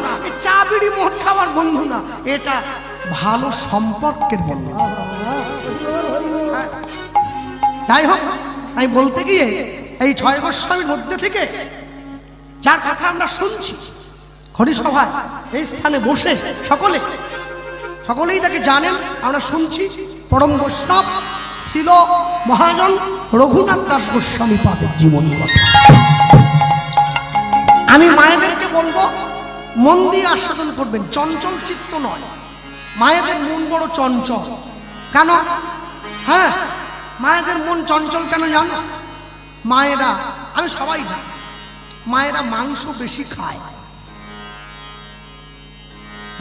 চা বিড়ি মদ খাওয়ার বন্ধু না, এটা ভালো সম্পর্কের বন্ধু। যাই হোক, আমি বলতে গিয়ে এই ছয় গোস্বামীর মধ্যে থেকে যার কথা আমরা শুনছি হরিসভায় এই স্থানে বসে সকলেই তাকে জানেন, আমরা শুনছি, পরম বৈষ্ণব শ্রীল মহাজন রঘুনাথ দাস গোস্বামী পাদের জীবনী কথা। আমি মায়েদেরকে বলবো মন দিয়ে আস্বাদন করবেন, চঞ্চল চিত্ত নয়, মায়েদের মন বড় চঞ্চল। কেন? হ্যাঁ, মায়েদের মন চঞ্চল কেন জানো? মায়েরা, আমি সবাই জানি, মায়েরা মাংস বেশি খায়,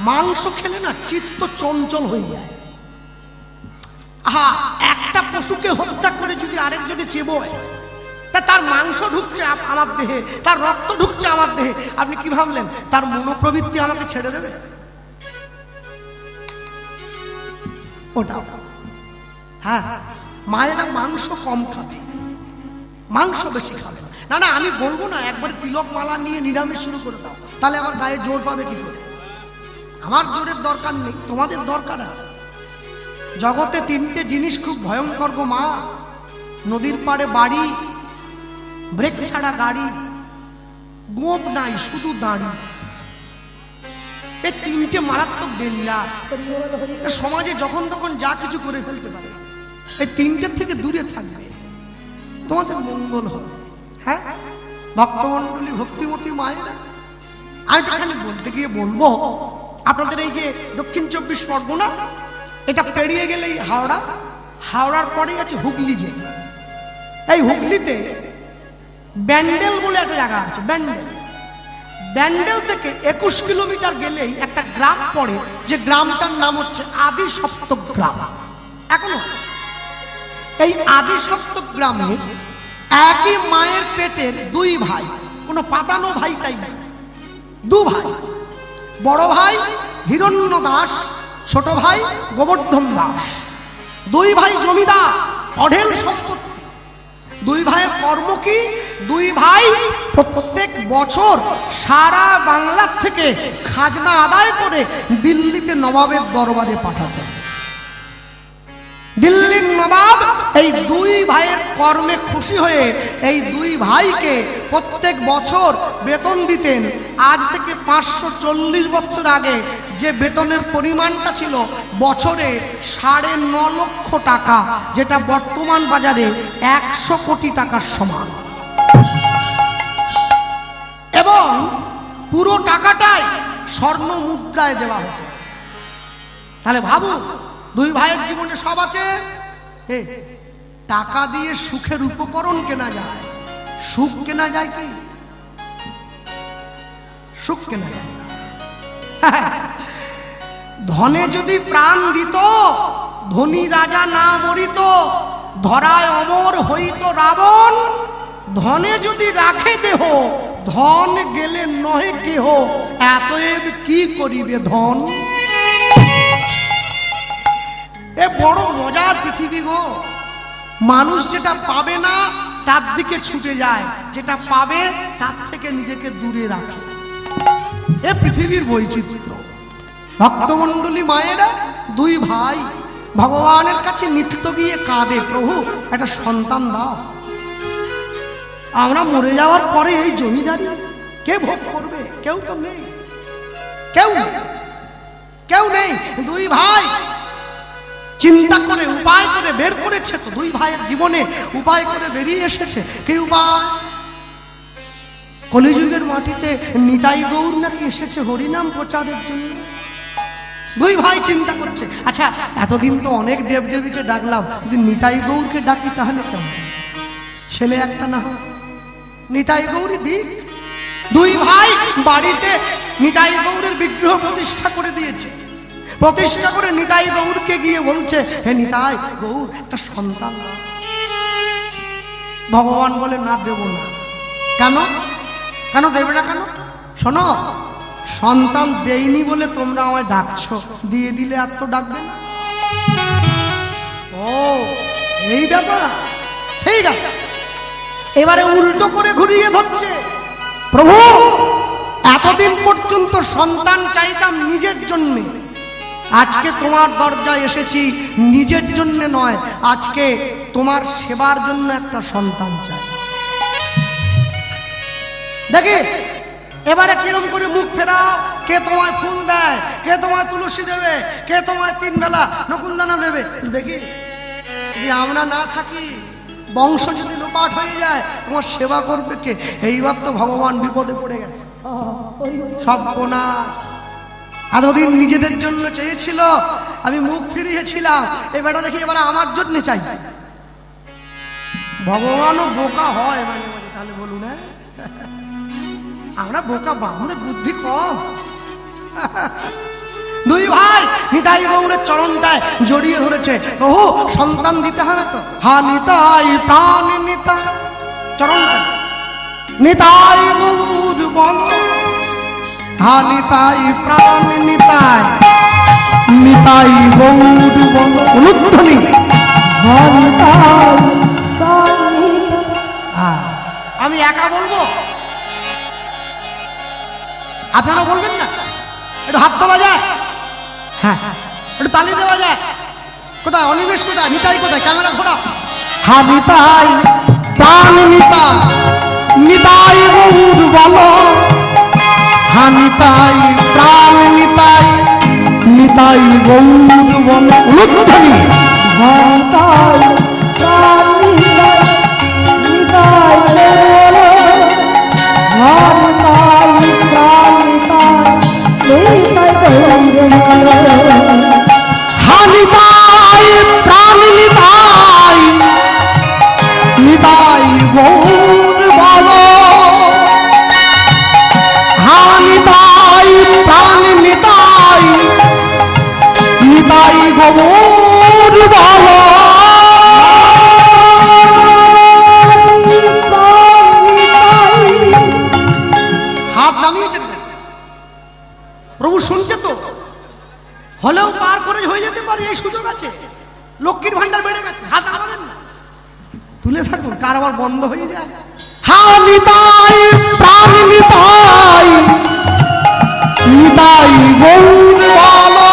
মাংস খেলে না চিত্ত চঞ্চল হয়ে যায়। একটা পশুকে হত্যা করে যদি আরেকজনে চেবোয়, তা তার মাংস ঢুকছে আমার দেহে, তার রক্ত ঢুকছে আমার দেহে, আপনি কি ভাবলেন তার মনোপ্রবৃত্তি আমাকে ছেড়ে দেবে? ওটা হ্যাঁ, মায়েরা মাংস কম খাবে, মাংস বেশি খাবে না। না আমি বলবো না একবার তিলক মালা নিয়ে নিরামিষ শুরু করে দাও, তাহলে আমার গায়ে জোর পাবে কি করে? আমার জোরের দরকার নেই, তোমাদের দরকার আছে। জগতে তিনটে জিনিস খুব ভয়ঙ্কর গো মা, নদীর পাড়ে বাড়ি, ব্রেক ছাড়া গাড়ি, গোপ নাই শুধু দাঁড়ি। এই তিনটে মারাত্মক ডেঞ্জার, সমাজে যখন তখন যা কিছু করে ফেলতে পারে। এই তিনটের থেকে দূরে থাকবে, তোমাদের মঙ্গল হবে। হ্যাঁ, ভক্তমণ্ডলী, ভক্তিমতী মায়েরা, আমি এখানে বলতে গিয়ে বলবো, আপনাদের এই যে দক্ষিণ 24 পরগনা, এটা পেরিয়ে গেলেই হাওড়া, হাওড়ার পরেই আছে হুগলি জেলা। এই হুগলিতে ব্যান্ডেল বলে একটা জায়গা আছে, ব্যান্ডেল থেকে 21 কিলোমিটার গেলেই একটা গ্রাম পড়ে, যে গ্রামটার নাম হচ্ছে আদি সপ্তক গ্রাম, এখনো আছে। এই আদি সপ্তক গ্রামে একই মায়ের পেটের দুই ভাই, কোনো পাতানো ভাইটাই নাই, দু ভাই, বড় ভাই হিরণ্য দাস, ছোট ভাই গোবর্ধন দাস, দুই ভাই জমিদার, অঢেল সম্পত্তি। দুই ভাইয়ের কর্ম কি? দুই ভাই প্রত্যেক বছর সারা বাংলা থেকে খাজনা আদায় করে দিল্লিতে নবাবের দরবারে পাঠাতেন। দিল্লির নবাব এই দুই ভাইয়ের কর্মে খুশি হয়ে এই দুই ভাইকে প্রত্যেক বছর বেতন দিতেন। আজ থেকে 540 বছর আগে যে বেতনের পরিমাণটা ছিল বছরে 9.5 লক্ষ টাকা, যেটা বর্তমান বাজারে 100 কোটি টাকার সমান, এবং পুরো টাকাটাই স্বর্ণ মুদ্রায় দেওয়া হতো। তাহলে ভাবুন, দুই ভাইয়ের জীবনে সব আছে। টাকা দিয়ে সুখের উপকরণ কেনা যায়, সুখ কেনা যায় কি? সুখ কেনা যায়। ধনে যদি প্রাণ দিত, ধনী রাজা না মরিত, ধরায় অমর হইত রাবণ। ধনে যদি রাখে দেহ, ধন গেলে নহে কেহ, এতএব কি করিবে ধন। এ বড় মজার পৃথিবী গো। মানুষ যেটা পাবে না তার দিকে ছুটে যায়, যেটা পাবে তার থেকে নিজেকে দূরে রাখে। এ পৃথিবীর বৈচিত্র্য। ভক্তমণ্ডলী মায়েরা দুই ভাই ভগবানের কাছে নিত্য গিয়ে কাঁদে, প্রভু একটা সন্তান দাও। আমরা মরে যাওয়ার পরে এই জমিদারি কে ভোগ করবে? কেউ তো নেই, কেউ নেই। দুই ভাই চিন্তা করে, উপায় করে বের করে করেছে তো, দুই ভাইয়ের জীবনে উপায় করে বেরিয়ে এসেছে। কি উপায়? কলিযুগের মাটিতে নিতাই গৌর নাকি এসেছে হরিনাম প্রচারের জন্য। দুই ভাই চিন্তা করছে, আচ্ছা এতদিন তো অনেক দেবদেবীকে ডাকলাম, যদি নিতাই গৌরকে ডাকি তাহলে কেমন? ছেলে একটা না হয়, নিতাই গৌরী দিক। দুই ভাই বাড়িতে নিতাই গৌরের বিগ্রহ প্রতিষ্ঠা করে দিয়েছে। প্রতিষ্ঠা করে নিতাই গৌরকে গিয়ে বলছে, হে নিতাই গৌর, একটা সন্তান দাও। ভগবান বলে, না দেব না। কেন? কেন দেবে না কেন? শোনো, সন্তান দেইনি বলে তোমরা আমায় ডাকছো, দিয়ে দিলে আর তো ডাকবে না। ও এই ব্যাপার, ঠিক আছে। এবারে উল্টো করে ঘুরিয়ে ধরছে, প্রভু এতদিন পর্যন্ত সন্তান চাইতাম নিজের জন্য, আজকে তোমার দরজায় এসেছি নিজের জন্য নয়, আজকে তোমার সেবার জন্য একটা সন্তান চাই। দেখি এবারে কিরম করে মুখ ফেরাও, কে তোমায় ফুল দেয়, কে তোমায় তুলসী দেবে, কে তোমায় 3 বেলা নকুলদানা দেবে। দেখি যদি আমরা না থাকি, বংশ যদি লোপাট হয়ে যায়, তোমার সেবা করবে কে? এইবার তো ভগবান বিপদে পড়ে গেছে, সব কোনা। এতদিন নিজেদের জন্য চেয়েছিল, আমি মুখ ফিরিয়েছিলাম, এবারটা দেখি এবার আমার জন্য চাই। ভগবানও বোকা হয় মানে মানে, তাহলে বলুন হ্যাঁ আমরা বোকা, আমাদের বুদ্ধি কম। দুই ভাই নিতাই গৌরের চরণটায় জড়িয়ে ধরেছে, ওহো সন্তান দিতে হবে তো। হা নিতাই প্রাণ নিতাই, চরণটা নিতাই গৌর বল। হা নিতাই প্রাণ নিতাই, নিতাই গৌর বল। অনুধ্বনি আমি একা বলবো, আপনারা বলবেন না? একটু হাত তোলা যায়? হ্যাঁ একটু তালি দেওয়া যায়? কোথায় অনিমেষ, কোথায় নিতাই, কোথায় ক্যামেরা ঘোরা? হা নিতাই প্রাণ নিতাই, নিতাই গৌর বলো। হা নিতাই প্রাণ নিতাই, নিতাই গৌর বলো। অনুধ্বনি নিতাই প্রাণ নিতাই, নিতাই গৌর বলো। হা নিতাই প্রাণ নিতাই, নিতাই গৌর বলো। হাত নামিয়েছেন প্রভু, শুনছে তো? হলেও পার করে হয়ে যেতে পারে, এই সুযোগ আছে। লক্ষ্মীর ভান্ডার বেড়ে গেছে, হাত নামাবেন না, তুলে থাকুন, কারবার বন্ধ হয়ে যায়। হা নিতাই প্রাণ নিতাই, নিতাই গৌর বলো।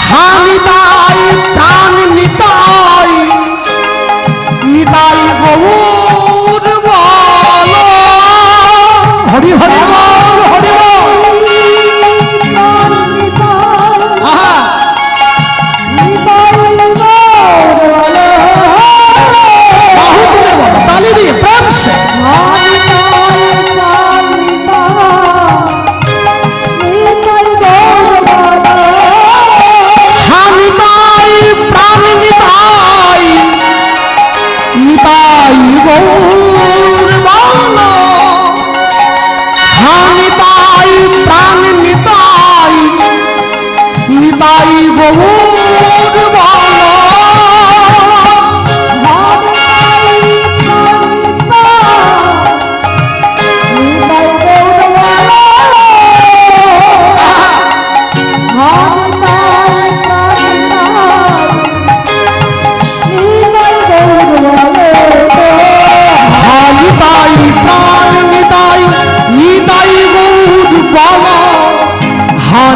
হা নিতাই প্রাণ নিতাই, নিতাই গৌর বলো। হরি হরি বল, হরি বল।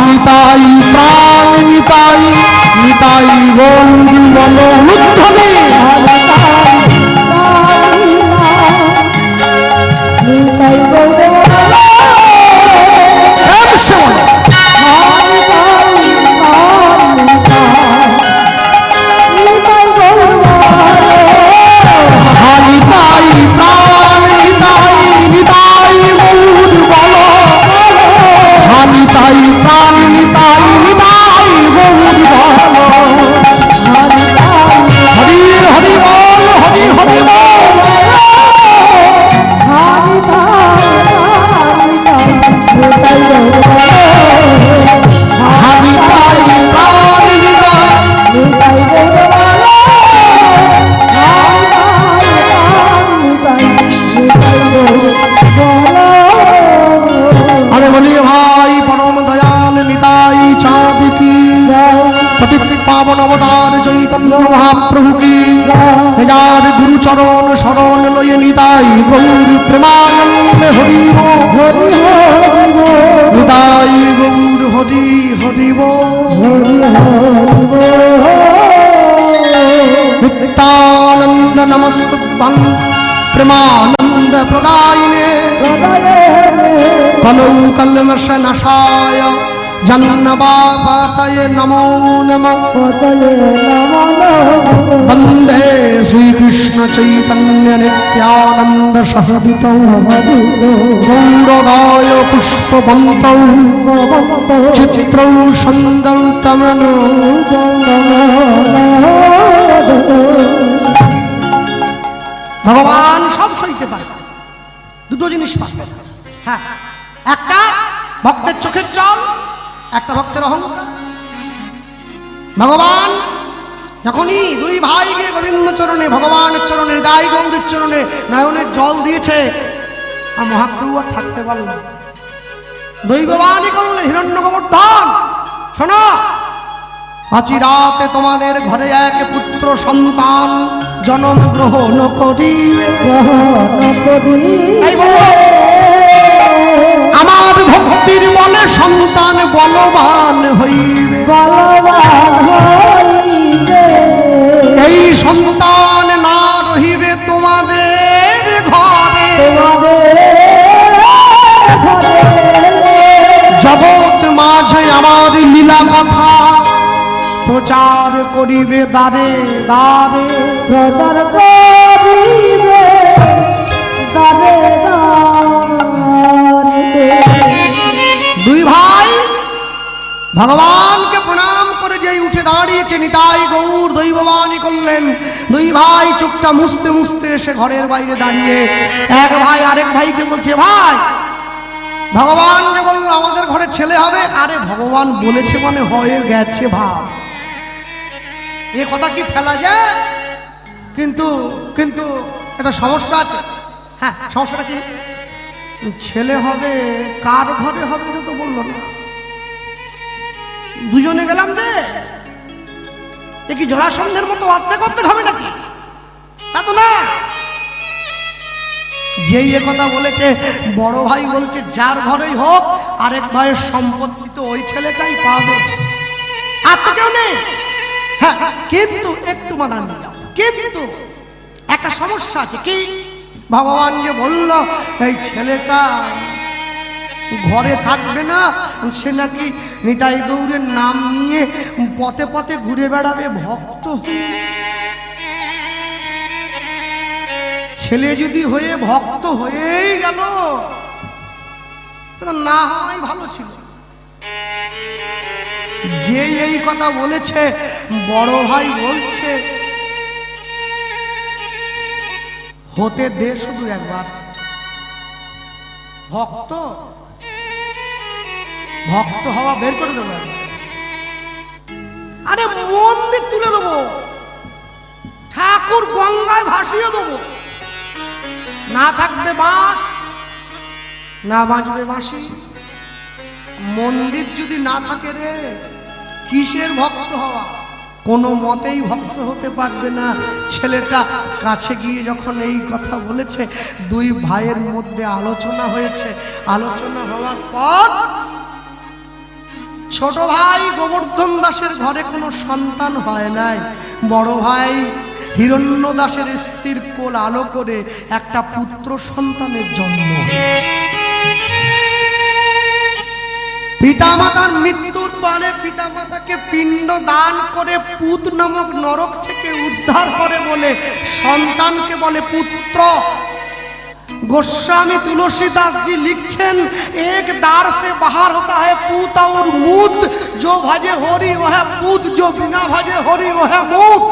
নিতাই প্রাণ নিতাই, নিতাই গৌর বলো। অনুধ্বনি নিতাই গৌর যার চৈতন্য মহাপ্রভু কি যার গুরুচরণ শরণ লয়ে নিতাই গৌর প্রেমানন্দে হরি নিতাই গৌর হরি হরিব নিত্যানন্দ নমস্তুভ্যং প্রেমানন্দ প্রদায়িনে কলৌ কলমশ নাশায় জন্নবাপাতয়ে নমো নমঃ বন্দে শ্রীকৃষ্ণ চৈতন্য নিত্যানন্দ সহবিতৌ গৌরদায় পুষ্পবন্তৌ চিত্রৌ সুন্দরৌ তমনো ভগবান সব সইতে পারে, দুটো জিনিস পাবে। হ্যাঁ, একটা ভক্তের চোখের জল, একটা ভক্তের অহংকার। ভগবান যখনই দুই ভাইকে গোবিন্দ চরণে ভগবানের চরণে হৃদয় গৌরের চরণে নয়নের জল দিয়েছে, আর মহাপ্রভু আর থাকতে পারল না। দৈববাণী করলেন হিরণ্য গোবর্ধন, শোনো, অচিরাতে তোমাদের ঘরে এক পুত্র সন্তান জন্ম গ্রহণ করিবে। এই বলো, আমার ভক্তির বলে সন্তান বলবান হইবে। এই সন্তান না রহিবে তোমাদের ঘরে, জগৎ মাঝে আমার লীলা কথা প্রচার করিবে দ্বারে দ্বারে, প্রচার করিবে দ্বারে দ্বারে। দুই ভাই ভগবানকে প্রণাম করে যেই উঠে দাঁড়িয়েছে, নিতাই গৌর দৈববাণী করলেন। দুই ভাই চোখটা মুছতে মুছতে এসে ঘরের বাইরে দাঁড়িয়ে এক ভাই আরেক ভাইকে বলছে, ভাই ভগবান যে বলল আমাদের ঘরে ছেলে হবে, আরে ভগবান বলেছে মানে হয়ে গেছে ভাব, এ কথা কি ফেলা যায়? কিন্তু কিন্তু একটা সমস্যা আছে। হ্যাঁ, সমস্যাটা কি? ছেলে হবে, কার ঘরে হবে এটা তো বললো না। দুজনে গেলাম যে এ কি জরাসন্ধের মতো অর্ধেক অর্ধেক হবে নাকি? তা তো না। যেই এ কথা বলেছে বড় ভাই বলছে যার ঘরেই হোক আরেক ভাইয়ের সম্পত্তি তো ওই ছেলেটাই পাবে, আর তো কেউ নেই। হ্যাঁ, কিন্তু একটু মাদান দিলাম, কিন্তু একটা সমস্যা আছে। কি? ভগবান যে বলল এই ছেলেটা ঘরে থাকবে না, সে নাকি নিতাই গৌরের নাম নিয়ে পথে পথে ঘুরে বেড়াবে ভক্ত হয়ে। ছেলে যদি হয়ে ভক্ত হয়েই গেল না হয় ভালো ছিল। যে এই কথা বলেছে বড় ভাই বলছে হতে দে শুধু একবার, ভক্ত ভক্ত হওয়া বের করে দেবো। আরে মন্দির তুলে দেবো, ঠাকুর গঙ্গায় ভাসিয়ে দেবো, না থাকবে বাঁশ, না বাজবে বাঁশি। মন্দির যদি না থাকে রে, কিসের ভক্ত হওয়া? কোনো মতেই ভক্ত হতে পারবে না। ছেলেটা কাছে গিয়ে যখন এই কথা বলেছে, দুই ভাইয়ের মধ্যে আলোচনা হয়েছে। আলোচনা হওয়ার পর ছোট ভাই গোবর্ধন দাসের ঘরে কোনো সন্তান হয় নাই। বড় ভাই হিরণ্য দাসের স্ত্রীর কোল আলো করে একটা পুত্র সন্তানের জন্ম। পিতামাতার মৃত্যুর পরে পিতামাতাকে পিণ্ড দান করে পুত নামক নরক থেকে উদ্ধার করে বলে সন্তানকে বলে পুত্র। गोस्वामी तुलसीदास जी लिखছেন एक दार से बाहर होता है पूत और मूत, जो भजे होरी वह पूत, जो बिना भजे होरी वह मूत।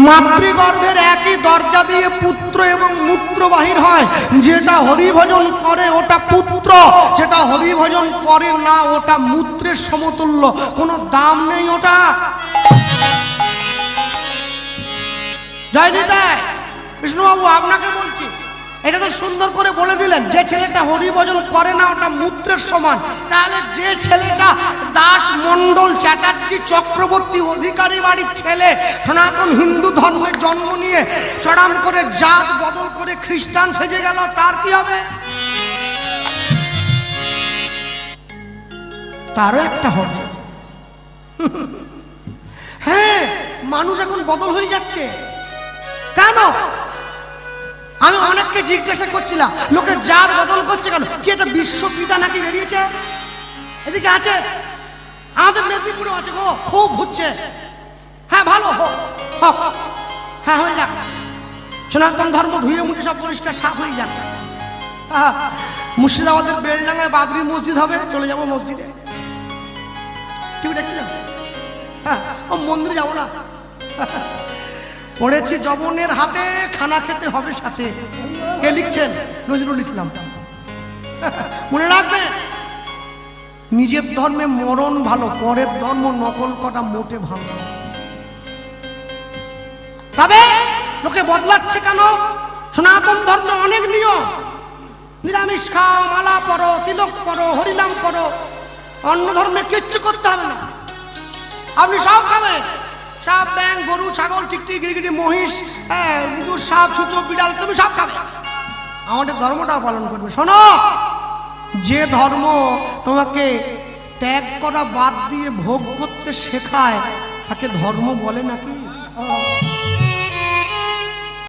মাতৃগর্ভের একই দরজা দিয়ে পুত্র এবং মূত্র বাহির হয়। যেটা হরি ভজন করে ওটা পুত্র, যেটা হরি ভজন করে না ওটা মূত্রের সমতুল্য, কোনো দাম নেই ওটা। জয় নিতাই। বিষ্ণুবাবু আপনাকে বলছি, এটা তো সুন্দর করে বলে দিলেন, যে ছেলেটা হরিভজন করে না ওটা মূত্রের সমান। তাহলে যে ছেলেটা দাস মণ্ডল চ্যাটার্জি চক্রবর্তী অধিকারী বাড়ির ছেলে, সনাতন হিন্দু ধর্মের জন্ম নিয়ে চড়াম করে জাত বদল করে খ্রিস্টান সেজে গেল, তার কি হবে? তারও একটা হবে। হ্যাঁ, মানুষ এখন বদল হয়ে যাচ্ছে কেন? আমি অনেককে জিজ্ঞাসা করছিলাম, লোকে জাত বদল করছে কেন? কি একটা বিশ্বপিতা নাকি বেরিয়েছে, এদিকে আছে, আমাদের মেদিনীপুরে আছে গো, খুব ঘুরছে। হ্যাঁ, ভালো হোক, হ্যাঁ হয়ে যাক, সনাতন ধর্ম ধুয়ে মুছে সব পরিষ্কার সাফ হয়ে যাক। মুর্শিদাবাদের বেলডাঙ্গায় বাবরি মসজিদ হবে, চলে যাবো মসজিদে। টিভি দেখছিলাম, হ্যাঁ, ও মন্দিরে যাবো না। পড়েছি জবনের হাতে, খানা খেতে হবে সাথে। কে লিখছেন? নজরুল ইসলাম। মনে রাখবে, নিজের ধর্মে মরণ ভালো, পরের ধর্ম নকল করা মোটে ভালো। তবে লোকে বদলাচ্ছে কেন? সনাতন ধর্ম অনেক নিয়ম, নিরামিষ খাও, মালা পরো, তিলক করো, হরিনাম করো, অন্য ধর্মে কিচ্ছু করতে হবে না। আপনি সব খাবেন, সাপ, ব্যাং, গরু, ছাগল, টিকটি, গিরগিটি, মহিষ, ইঁদুর, সাপ, ছুঁচো, বিড়াল, তুমি সব খাবে, আমাদের ধর্মটাও পালন করবে। শোনো, যে ধর্ম তোমাকে ত্যাগ করা বাদ দিয়ে ভোগ করতে শেখায় তাকে ধর্ম বলে নাকি?